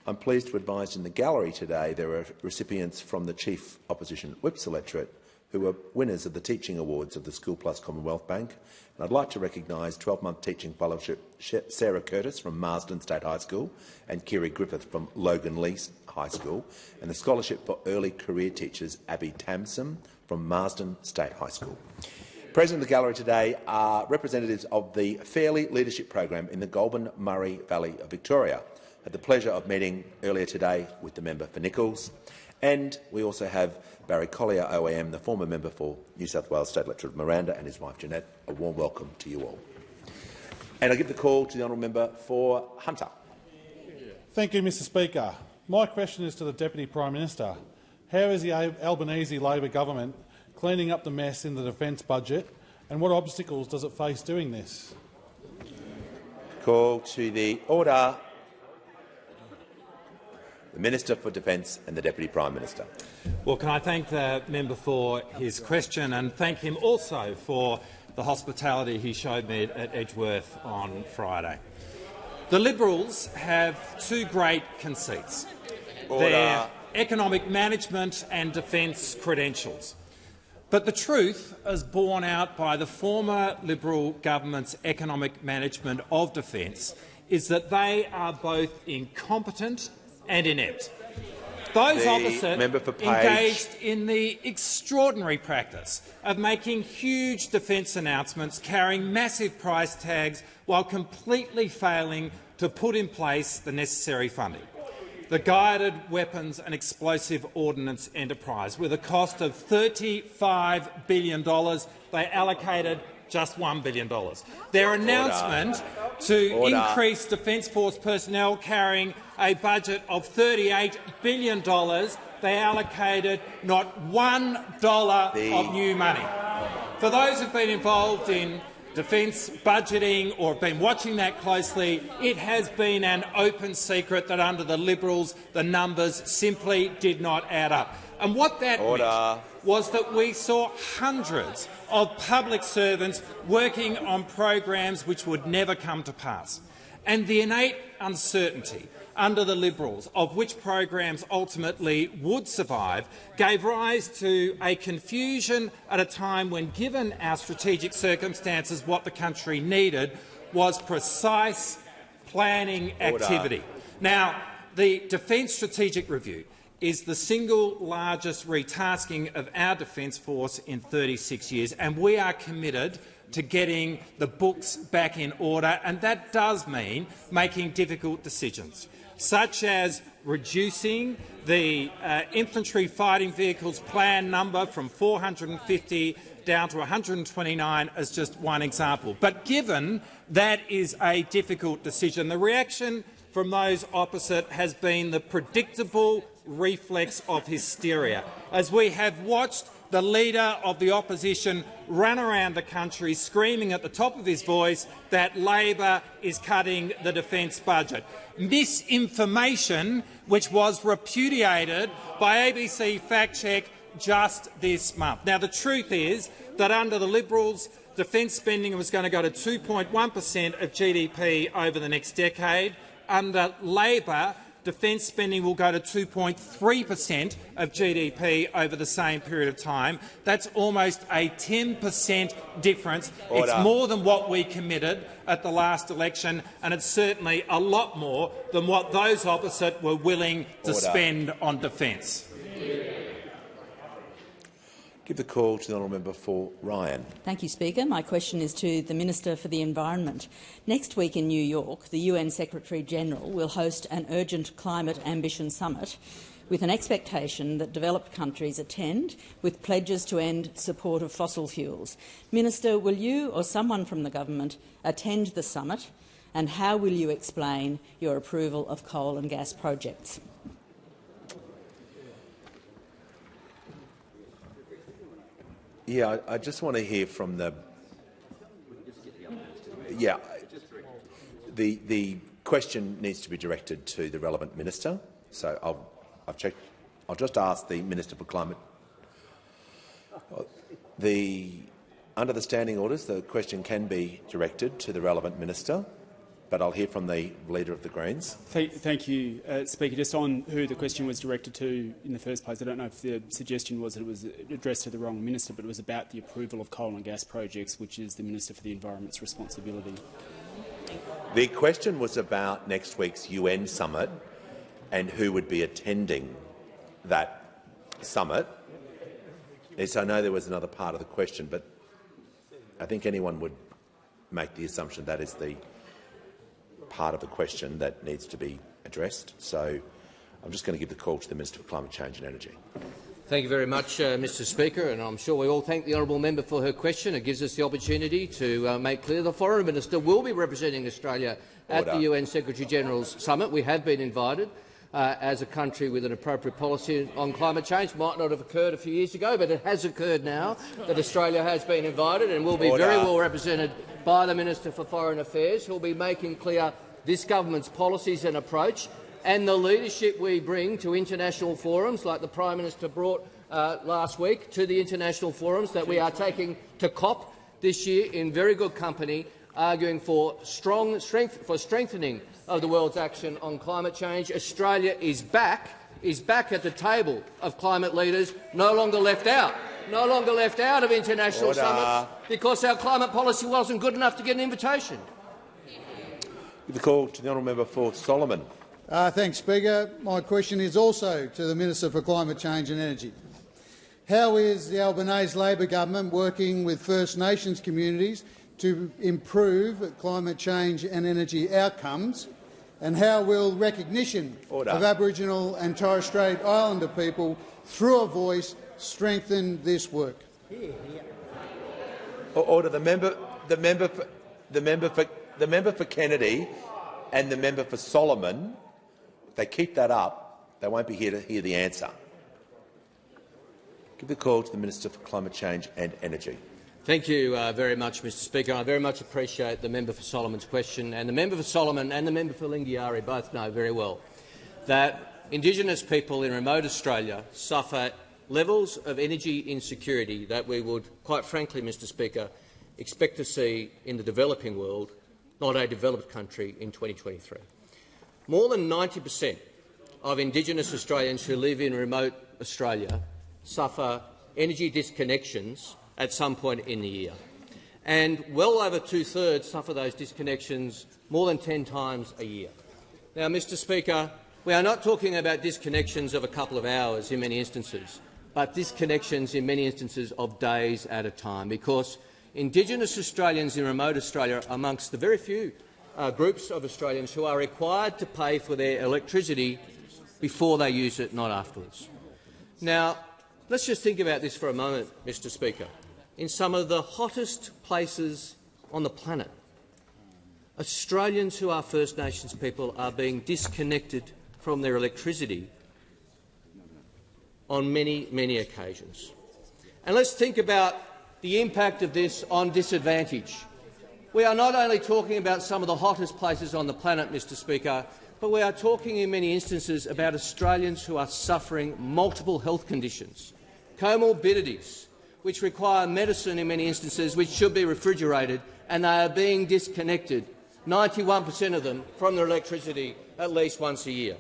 I'm pleased to advise in the gallery today there are recipients from the Chief Opposition Whip's electorate who are winners of the Teaching Awards of the School Plus Commonwealth Bank. And I'd like to recognise 12-month teaching fellowship Sarah Curtis from Marsden State High School and Kiri Griffith from Logan Lee High School, and the scholarship for early career teachers Abby Tamson from Marsden State High School. Present in the gallery today are representatives of the Fairley Leadership Program in the Goulburn Murray Valley of Victoria. I had the pleasure of meeting earlier today with the member for Nichols. And we also have Barry Collier, OAM, the former member for New South Wales State Electorate of Miranda, and his wife Jeanette. A warm welcome to you all. And I give the call to the honourable member for Hunter. Thank you, Mr Speaker. My question is to the Deputy Prime Minister. How is the Albanese Labor government cleaning up the mess in the defence budget, and what obstacles does it face doing this? Call to the order. The Minister for Defence and the Deputy Prime Minister. Well, can I thank the member for his question and thank him also for the hospitality he showed me at Edgeworth on Friday. The Liberals have two great conceits. Order. Their economic management and defence credentials. But the truth, as borne out by the former Liberal government's economic management of defence, is that they are both incompetent and inept. Those opposite engaged in the extraordinary practice of making huge defence announcements carrying massive price tags while completely failing to put in place the necessary funding. The Guided Weapons and Explosive Ordnance Enterprise, with a cost of $35 billion, they allocated just $1 billion. Their announcement to increase Defence Force personnel carrying a budget of $38 billion, they allocated not $1 of new money. For those who have been involved in defence budgeting or have been watching that closely, it has been an open secret that under the Liberals the numbers simply did not add up. And what that meant was that we saw hundreds of public servants working on programs which would never come to pass. And the innate uncertainty under the Liberals of which programs ultimately would survive gave rise to a confusion at a time when, given our strategic circumstances, what the country needed was precise planning activity. Now, the Defence Strategic Review is the single largest retasking of our Defence Force in 36 years, and we are committed to getting the books back in order, and that does mean making difficult decisions, such as reducing the infantry fighting vehicles plan number from 450 down to 129 as just one example. But given that is a difficult decision, the reaction from those opposite has been the predictable reflex of hysteria, as we have watched the Leader of the Opposition ran around the country screaming at the top of his voice that Labor is cutting the defence budget. Misinformation which was repudiated by ABC Fact Check just this month. Now, the truth is that under the Liberals, defence spending was going to go to 2.1% of GDP over the next decade. Under Labor, defence spending will go to 2.3% of GDP over the same period of time. That's almost a 10% difference. Order. It's more than what we committed at the last election, and it's certainly a lot more than what those opposite were willing to spend on defence. Give the call to the honourable member for Ryan. Thank you, Speaker. My question is to the Minister for the Environment. Next week in New York, the UN Secretary-General will host an urgent climate ambition summit with an expectation that developed countries attend with pledges to end support of fossil fuels. Minister, will you or someone from the government attend the summit, and how will you explain your approval of coal and gas projects? Yeah, I just want to hear from the. Yeah, the question needs to be directed to the relevant minister. So I've checked. I'll just ask the Minister for Climate. Under the standing orders, the question can be directed to the relevant minister, but I'll hear from the Leader of the Greens. Thank you, Speaker. Just on who the question was directed to in the first place, I don't know if the suggestion was that it was addressed to the wrong minister, but it was about the approval of coal and gas projects, which is the Minister for the Environment's responsibility. The question was about next week's UN summit and who would be attending that summit. Yes, I know there was another part of the question, but I think anyone would make the assumption that is the part of the question that needs to be addressed. So I'm just going to give the call to the Minister for Climate Change and Energy. Thank you very much, Mr Speaker, and I'm sure we all thank the honourable member for her question. It gives us the opportunity to make clear the Foreign Minister will be representing Australia at the UN Secretary-General's summit. We have been invited as a country with an appropriate policy on climate change. Might not have occurred a few years ago, but it has occurred now that Australia has been invited and will be very well represented by the Minister for Foreign Affairs, who will be making clear this government's policies and approach and the leadership we bring to international forums, like the Prime Minister brought last week to the international forums that we are taking to COP this year in very good company, arguing for strengthening of the world's action on climate change. Australia is back at the table of climate leaders, no longer left out of international summits because our climate policy wasn't good enough to get an invitation. The call to the honourable member for Solomon. Thanks, Speaker. My question is also to the Minister for Climate Change and Energy. How is the Albanese Labor government working with First Nations communities to improve climate change and energy outcomes, and how will recognition of Aboriginal and Torres Strait Islander people through a voice strengthen this work? Order. The member for Kennedy and the member for Solomon. If they keep that up, they won't be here to hear the answer. Give the call to the Minister for Climate Change and Energy. Thank you very much, Mr Speaker. I very much appreciate the member for Solomon's question. And the member for Solomon and the member for Lingiari both know very well that Indigenous people in remote Australia suffer levels of energy insecurity that we would, quite frankly, Mr Speaker, expect to see in the developing world, not a developed country, in 2023. More than 90% of Indigenous Australians who live in remote Australia suffer energy disconnections at some point in the year, and well over two-thirds suffer those disconnections more than 10 times a year. Now, Mr Speaker, we are not talking about disconnections of a couple of hours in many instances, but disconnections in many instances of days at a time, because Indigenous Australians in remote Australia are amongst the very few groups of Australians who are required to pay for their electricity before they use it, not afterwards. Now, let's just think about this for a moment, Mr Speaker. In some of the hottest places on the planet, Australians who are First Nations people are being disconnected from their electricity on many, many occasions. And let's think about the impact of this on disadvantage. We are not only talking about some of the hottest places on the planet, Mr Speaker, but we are talking in many instances about Australians who are suffering multiple health conditions, comorbidities, which require medicine in many instances which should be refrigerated, and they are being disconnected, 91% of them, from their electricity at least once a year.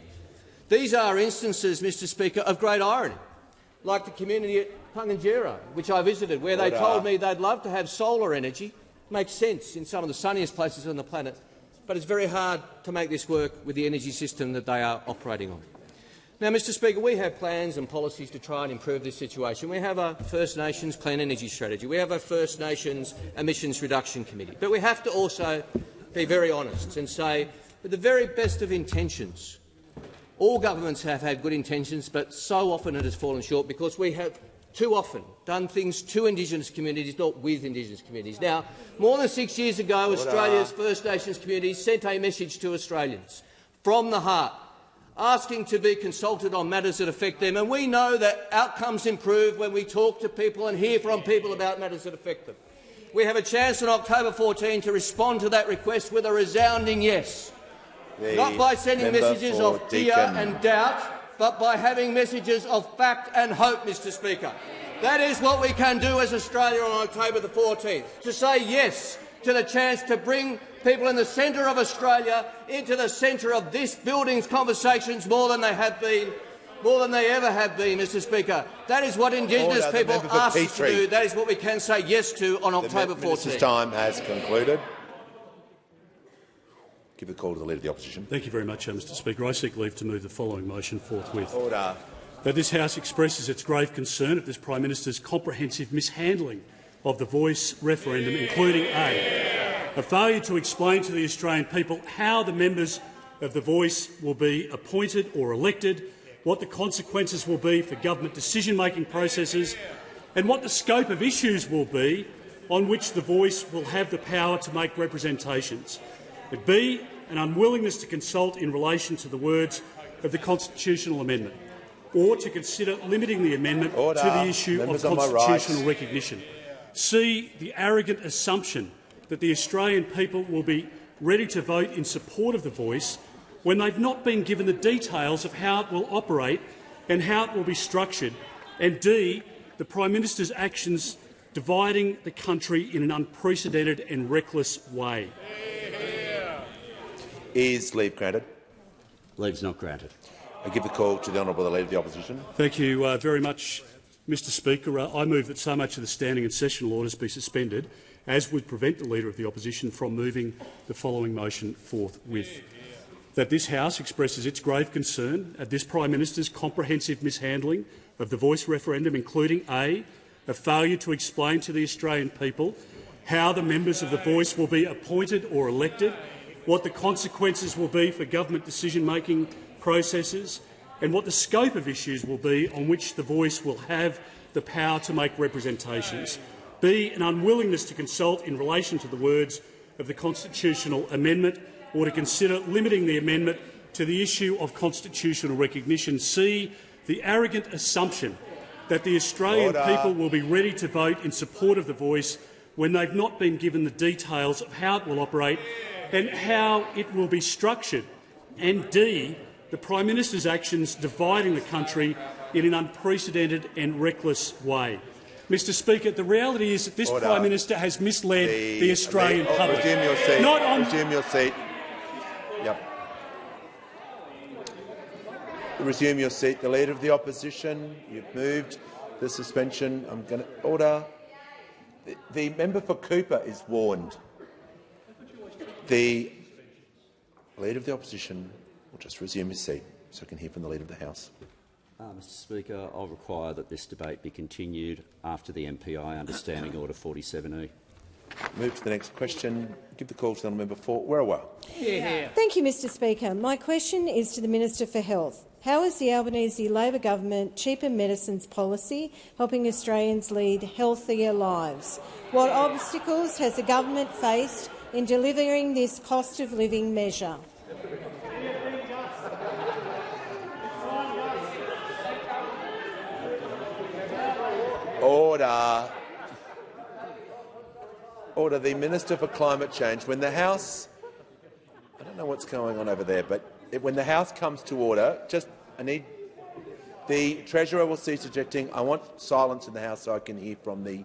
These are instances, Mr Speaker, of great irony, like the community at Punginjera, which I visited, where they told me they'd love to have solar energy. Makes sense in some of the sunniest places on the planet, but it's very hard to make this work with the energy system that they are operating on. Now, Mr Speaker, we have plans and policies to try and improve this situation. We have a First Nations Clean Energy Strategy. We have a First Nations Emissions Reduction Committee. But we have to also be very honest and say, with the very best of intentions, all governments have had good intentions, but so often it has fallen short because we have too often done things to Indigenous communities, not with Indigenous communities. Now, more than 6 years ago, Australia's First Nations communities sent a message to Australians from the heart, asking to be consulted on matters that affect them. And we know that outcomes improve when we talk to people and hear from people about matters that affect them. We have a chance on October 14 to respond to that request with a resounding yes, not by sending messages of fear and doubt, but by having messages of fact and hope, Mr Speaker. That is what we can do as Australia on October the 14th, to say yes to the chance to bring people in the centre of Australia into the centre of this building's conversations more than they have been, more than they ever have been, Mr Speaker. That is what Indigenous people ask us to do. That is what we can say yes to on October 14th. The Minister's time has concluded. Give the call to the Leader of the Opposition. Thank you very much, Mr Speaker. I seek leave to move the following motion forthwith. Order. That this House expresses its grave concern at this Prime Minister's comprehensive mishandling of the Voice referendum, including a failure to explain to the Australian people how the members of the Voice will be appointed or elected, what the consequences will be for government decision-making processes, and what the scope of issues will be on which the Voice will have the power to make representations. It be an unwillingness to consult in relation to the words of the constitutional amendment, or to consider limiting the amendment to the issue of constitutional recognition. C, the arrogant assumption that the Australian people will be ready to vote in support of the Voice when they've not been given the details of how it will operate and how it will be structured. And D, the Prime Minister's actions dividing the country in an unprecedented and reckless way. Is leave granted? Leave is not granted. I give the call to the Honourable Leader of the Opposition. Thank you very much, Mr Speaker. I move that so much of the standing and sessional orders be suspended as would prevent the Leader of the Opposition from moving the following motion forthwith. That this House expresses its grave concern at this Prime Minister's comprehensive mishandling of the Voice referendum, including a failure to explain to the Australian people how the members of the Voice will be appointed or elected, what the consequences will be for government decision-making processes, and what the scope of issues will be on which the Voice will have the power to make representations. B, an unwillingness to consult in relation to the words of the constitutional amendment or to consider limiting the amendment to the issue of constitutional recognition. C, the arrogant assumption that the Australian people will be ready to vote in support of the Voice when they've not been given the details of how it will operate and how it will be structured. And D, the Prime Minister's actions dividing the country in an unprecedented and reckless way. Mr Speaker, the reality is that this Prime Minister has misled the Australian public. Resume your seat. Not on resume your seat. Yep. Resume your seat. The Leader of the Opposition, you've moved the suspension. I'm going to order. The member for Cooper is warned. The Leader of the Opposition will just resume his seat so I can hear from the Leader of the House. Mr Speaker, I'll require that this debate be continued after the MPI under Standing Order 47E. Move to the next question. Give the call to the member for Werriwa. Thank you, Mr Speaker. My question is to the Minister for Health. How is the Albanese Labor government cheaper medicines policy helping Australians lead healthier lives? What obstacles has the government faced in delivering this cost of living measure? Order. Order. The Minister for Climate Change. When the House, I don't know what's going on over there, but when the House comes to order, the Treasurer will cease ejecting. I want silence in the House so I can hear from the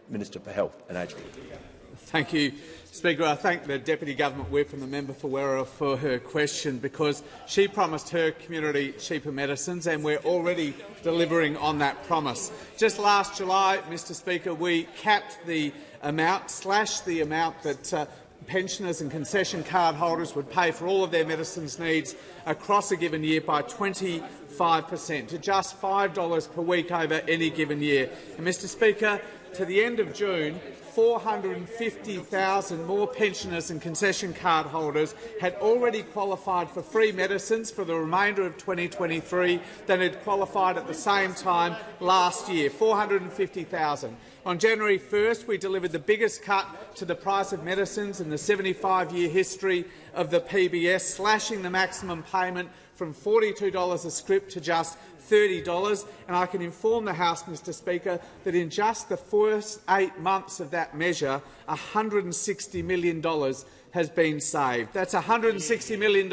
Minister for Health and Aged Care. Thank you, Speaker. I thank the Deputy Government Whip and the member for Werriwa for her question, because she promised her community cheaper medicines, and we're already delivering on that promise. Just last July, Mr Speaker, we capped the amount, slashed the amount that pensioners and concession card holders would pay for all of their medicines needs across a given year by 25% to just $5 per week over any given year. And, Mr Speaker, to the end of June, 450,000 more pensioners and concession card holders had already qualified for free medicines for the remainder of 2023 than had qualified at the same time last year, 450,000. On January 1st, we delivered the biggest cut to the price of medicines in the 75-year history of the PBS, slashing the maximum payment from $42 a script to just $30, and I can inform the House, Mr Speaker, that in just the first 8 months of that measure, $160 million has been saved. That's $160 million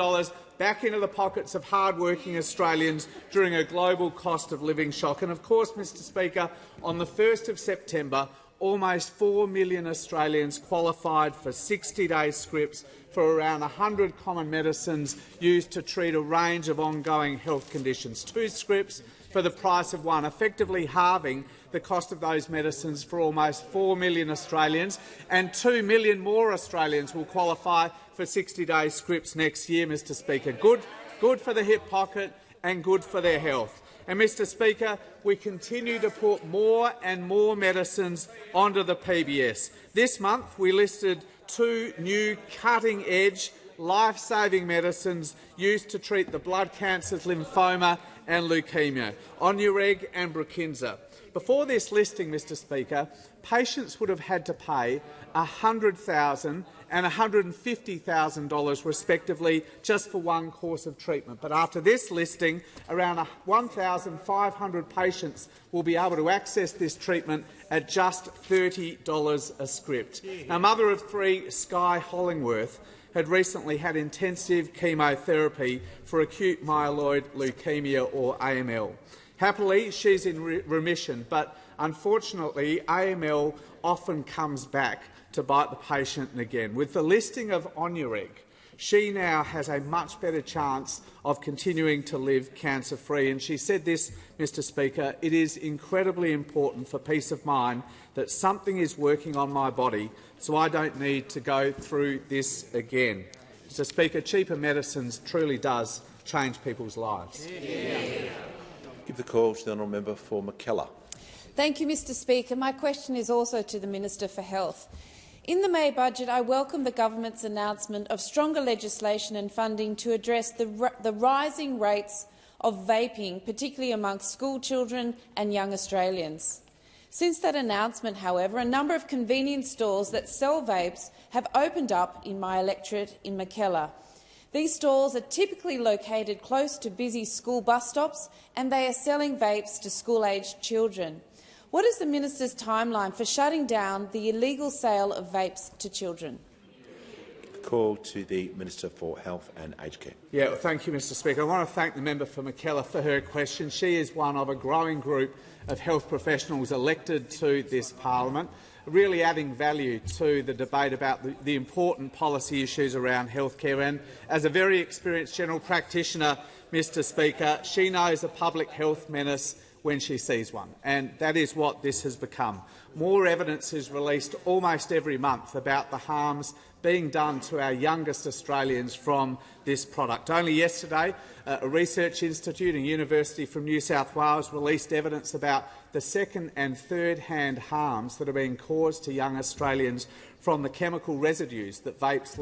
back into the pockets of hard-working Australians during a global cost of living shock. And of course, Mr Speaker, on the 1st of September, almost 4 million Australians qualified for 60-day scripts for around 100 common medicines used to treat a range of ongoing health conditions. 2 scripts for the price of 1, effectively halving the cost of those medicines for almost 4 million Australians, and 2 million more Australians will qualify for 60-day scripts next year, Mr Speaker. Good for the hip pocket and good for their health. And, Mr Speaker, we continue to put more and more medicines onto the PBS. This month we listed 2 new cutting-edge, life-saving medicines used to treat the blood cancers, lymphoma and leukemia, Onureg and Brukinsa. Before this listing, Mr Speaker, patients would have had to pay $100,000 and $150,000 respectively just for 1 course of treatment. But after this listing, around 1,500 patients will be able to access this treatment at just $30 a script. Now, mother of 3, Skye Hollingworth, had recently had intensive chemotherapy for acute myeloid leukemia, or AML. Happily, she's in remission, but unfortunately AML often comes back to bite the patient again. With the listing of Onureg, she now has a much better chance of continuing to live cancer-free. And she said this, Mr Speaker, "It is incredibly important for peace of mind that something is working on my body so I don't need to go through this again." Mr Speaker, cheaper medicines truly does change people's lives. Give the call to the honourable member for McKellar. Thank you, Mr Speaker. My question is also to the Minister for Health. In the May budget, I welcome the government's announcement of stronger legislation and funding to address the rising rates of vaping, particularly amongst school children and young Australians. Since that announcement, however, a number of convenience stores that sell vapes have opened up in my electorate in McKellar. These stores are typically located close to busy school bus stops, and they are selling vapes to school-aged children. What is the minister's timeline for shutting down the illegal sale of vapes to children? Call to the Minister for Health and Aged Care. Well, thank you, Mr Speaker. I want to thank the member for McKellar for her question. She is one of a growing group of health professionals elected to this parliament, really adding value to the debate about the important policy issues around healthcare. And as a very experienced general practitioner, Mr Speaker, she knows a public health menace when she sees one, and that is what this has become. More evidence is released almost every month about the harms being done to our youngest Australians from this product. Only yesterday, a research institute and university from New South Wales released evidence about the second- and third-hand harms that are being caused to young Australians from the chemical residues that vapes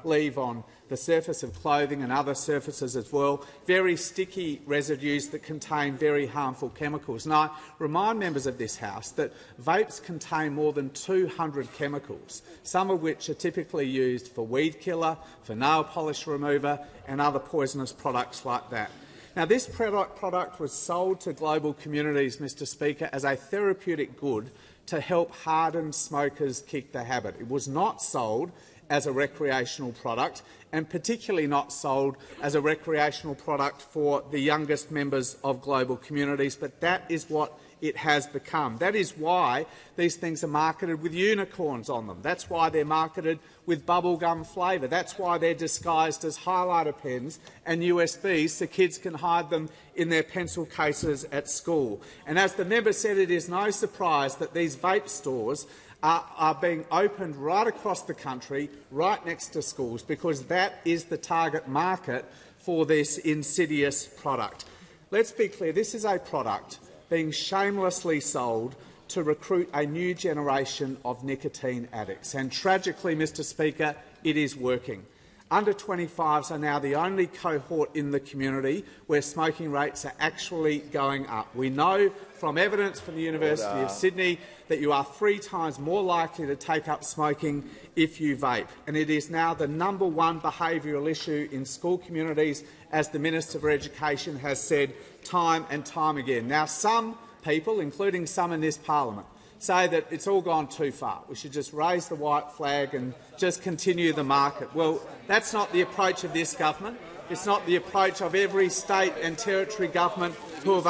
leave on the surface of clothing and other surfaces as well, very sticky residues that contain very harmful chemicals. And I remind members of this House that vapes contain more than 200 chemicals, some of which are typically used for weed killer, for nail polish remover and other poisonous products like that. Now, this product was sold to global communities, Mr Speaker, as a therapeutic good to help hardened smokers kick the habit. It was not sold as a recreational product, and particularly not sold as a recreational product for the youngest members of global communities, but that is what it has become. That is why these things are marketed with unicorns on them. That's why they're marketed with bubblegum flavour. That's why they're disguised as highlighter pens and USBs so kids can hide them in their pencil cases at school. And as the member said, it is no surprise that these vape stores are being opened right across the country, right next to schools, because that is the target market for this insidious product. Let's be clear, this is a product being shamelessly sold to recruit a new generation of nicotine addicts. And tragically, Mr Speaker, it is working. Under 25s are now the only cohort in the community where smoking rates are actually going up. We know from evidence from the University of Sydney that you are 3 times more likely to take up smoking if you vape. And it is now the #1 behavioural issue in school communities, as the Minister for Education has said time and time again. Now, some people, including some in this parliament, say that it's all gone too far. We should just raise the white flag and just continue the market. Well, that's not the approach of this government. It's not the approach of every state and territory government who have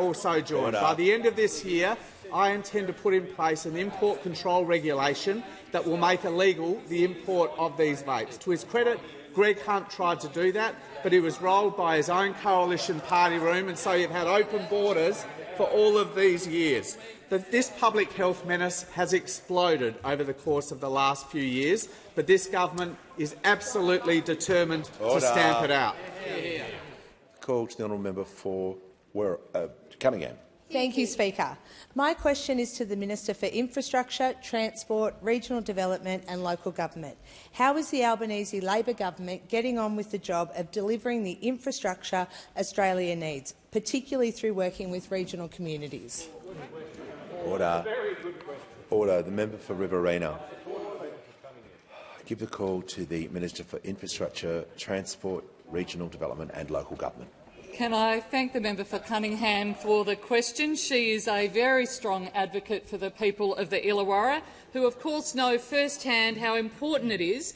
also joined. By the end of this year, I intend to put in place an import control regulation that will make illegal the import of these vapes. To his credit, Greg Hunt tried to do that, but he was rolled by his own coalition party room, and so you've had open borders for all of these years. This public health menace has exploded over the course of the last few years, but this government is absolutely determined to stamp it out. Call to the honourable member for Cunningham. Thank you, Speaker. My question is to the Minister for Infrastructure, Transport, Regional Development and Local Government. How is the Albanese Labor government getting on with the job of delivering the infrastructure Australia needs, particularly through working with regional communities? Order. Order. The member for Riverina. Give the call to the Minister for Infrastructure, Transport, Regional Development and Local Government. Can I thank the member for Cunningham for the question? She is a very strong advocate for the people of the Illawarra, who of course know firsthand how important it is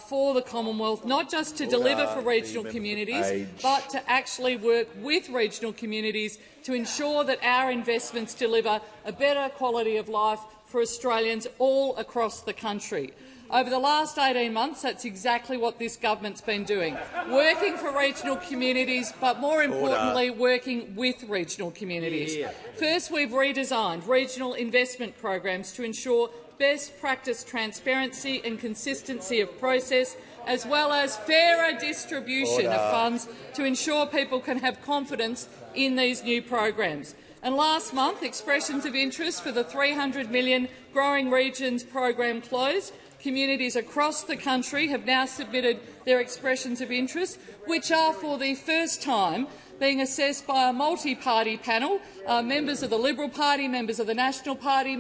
for the Commonwealth, not just to deliver for regional communities, but to actually work with regional communities to ensure that our investments deliver a better quality of life for Australians all across the country. Over the last 18 months, that's exactly what this government's been doing, working for regional communities, but more importantly, working with regional communities. First, we've redesigned regional investment programs to ensure best practice transparency and consistency of process, as well as fairer distribution of funds to ensure people can have confidence in these new programs. And last month, expressions of interest for the $300 million Growing Regions program closed. Communities across the country have now submitted their expressions of interest, which are for the first time being assessed by a multi-party panel, members of the Liberal Party, members of the National Party,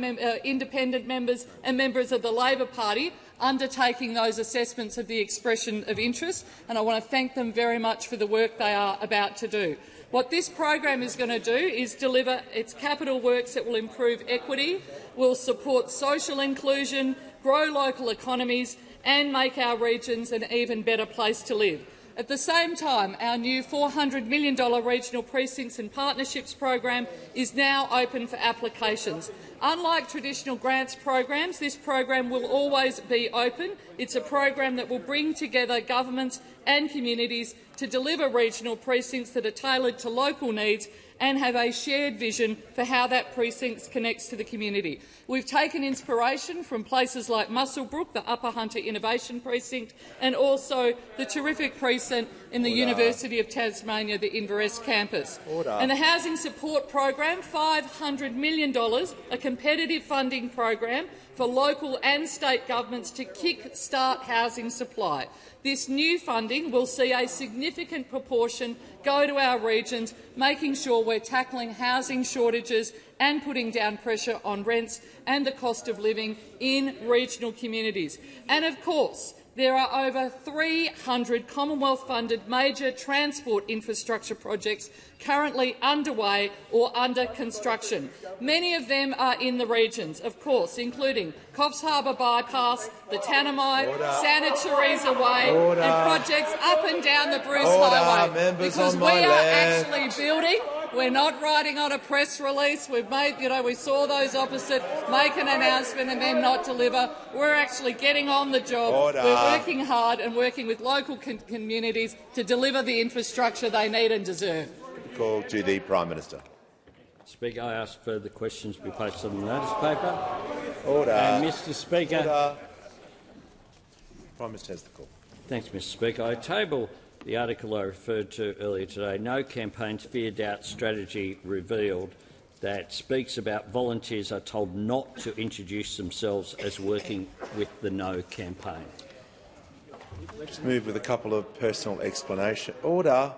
independent members and members of the Labor Party undertaking those assessments of the expression of interest, and I want to thank them very much for the work they are about to do. What this program is going to do is deliver its capital works that will improve equity, will support social inclusion, grow local economies and make our regions an even better place to live. At the same time, our new $400 million Regional Precincts and Partnerships program is now open for applications. Unlike traditional grants programs, this program will always be open. It's a program that will bring together governments and communities to deliver regional precincts that are tailored to local needs and have a shared vision for how that precinct connects to the community. We've taken inspiration from places like Muswellbrook, the Upper Hunter Innovation Precinct, and also the terrific precinct in the University of Tasmania, the Inverest campus. And the Housing Support Program, $500 million, a competitive funding program for local and state governments to kick-start housing supply. This new funding will see a significant proportion go to our regions, making sure we're tackling housing shortages and putting down pressure on rents and the cost of living in regional communities. And of course, There are over 300 Commonwealth-funded major transport infrastructure projects currently underway or under construction. Many of them are in the regions, of course, including Coffs Harbour Bypass, the Tanami, Santa Teresa Way and projects up and down the Bruce Highway. Because we are actually building. We're not writing on a press release. We've made, we saw those opposite make an announcement and then not deliver. We're actually getting on the job. We're working hard and working with local communities to deliver the infrastructure they need and deserve. Call to the Prime Minister. Speaker, I ask further questions be placed on the notice paper. Order. And Mr. Speaker. Order. Prime Minister has the call. Thanks, Mr. Speaker. I table the article I referred to earlier today, No Campaigns, Fear, Doubt Strategy Revealed, that speaks about volunteers are told not to introduce themselves as working with the No campaign. Let's move with a couple of personal explanations. Order.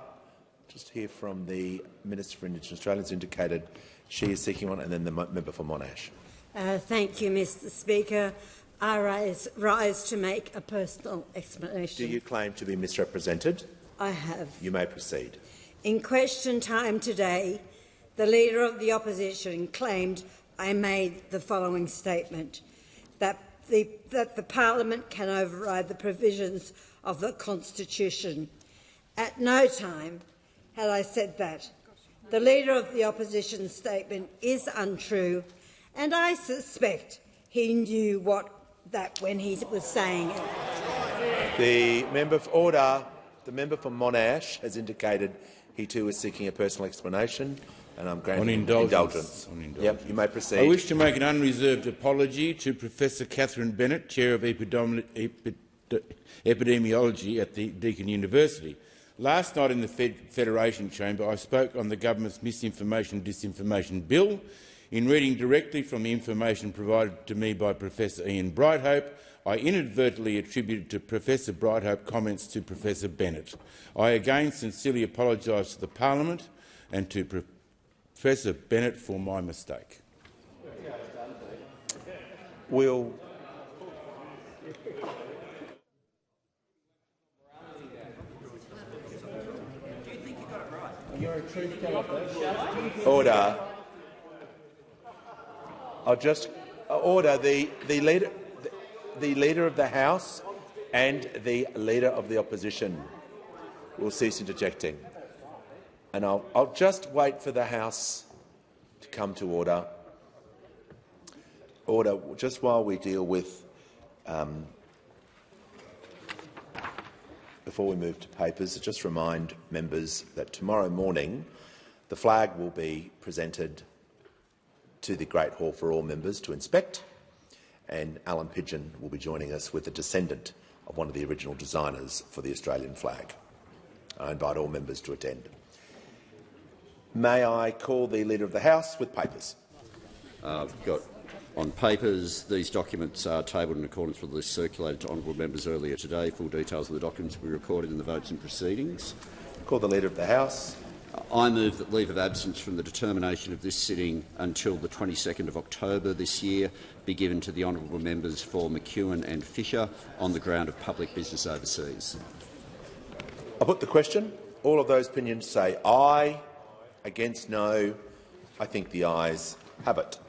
Just hear from the Minister for Indigenous Australians indicated she is seeking one, and then the member for Monash. Thank you, Mr. Speaker. I rise to make a personal explanation. Do you claim to be misrepresented? I have. You may proceed. In question time today, the Leader of the Opposition claimed I made the following statement, that the Parliament can override the provisions of the Constitution. At no time had I said that. The Leader of the Opposition's statement is untrue, and I suspect he knew that when he was saying it. The member for Order. The member for Monash has indicated he too is seeking a personal explanation, and I'm granting indulgence. Yep, you may proceed. I wish to make an unreserved apology to Professor Catherine Bennett, Chair of Epidemiology at the Deakin University. Last night in the Federation Chamber, I spoke on the government's misinformation-disinformation bill. In reading directly from the information provided to me by Professor Ian Brighthope, I inadvertently attributed to Professor Brighthope comments to Professor Bennett. I again sincerely apologise to the Parliament and to Professor Bennett for my mistake. Order. I'll just order the Leader of the House and the Leader of the Opposition will cease interjecting. And I'll just wait for the House to come to order. Order, just while we deal with, before we move to papers, just remind members that tomorrow morning the flag will be presented to the Great Hall for all members to inspect, and Alan Pidgeon will be joining us with a descendant of one of the original designers for the Australian flag. I invite all members to attend. May I call the Leader of the House with papers? I've got on papers. These documents are tabled in accordance with the list circulated to honourable members earlier today. Full details of the documents will be recorded in the votes and proceedings. Call the Leader of the House. I move that leave of absence from the determination of this sitting until the 22nd of October this year be given to the honourable members for McEwen and Fisher on the ground of public business overseas. I put the question. All of those opinions say aye. Against no. I think the ayes have it.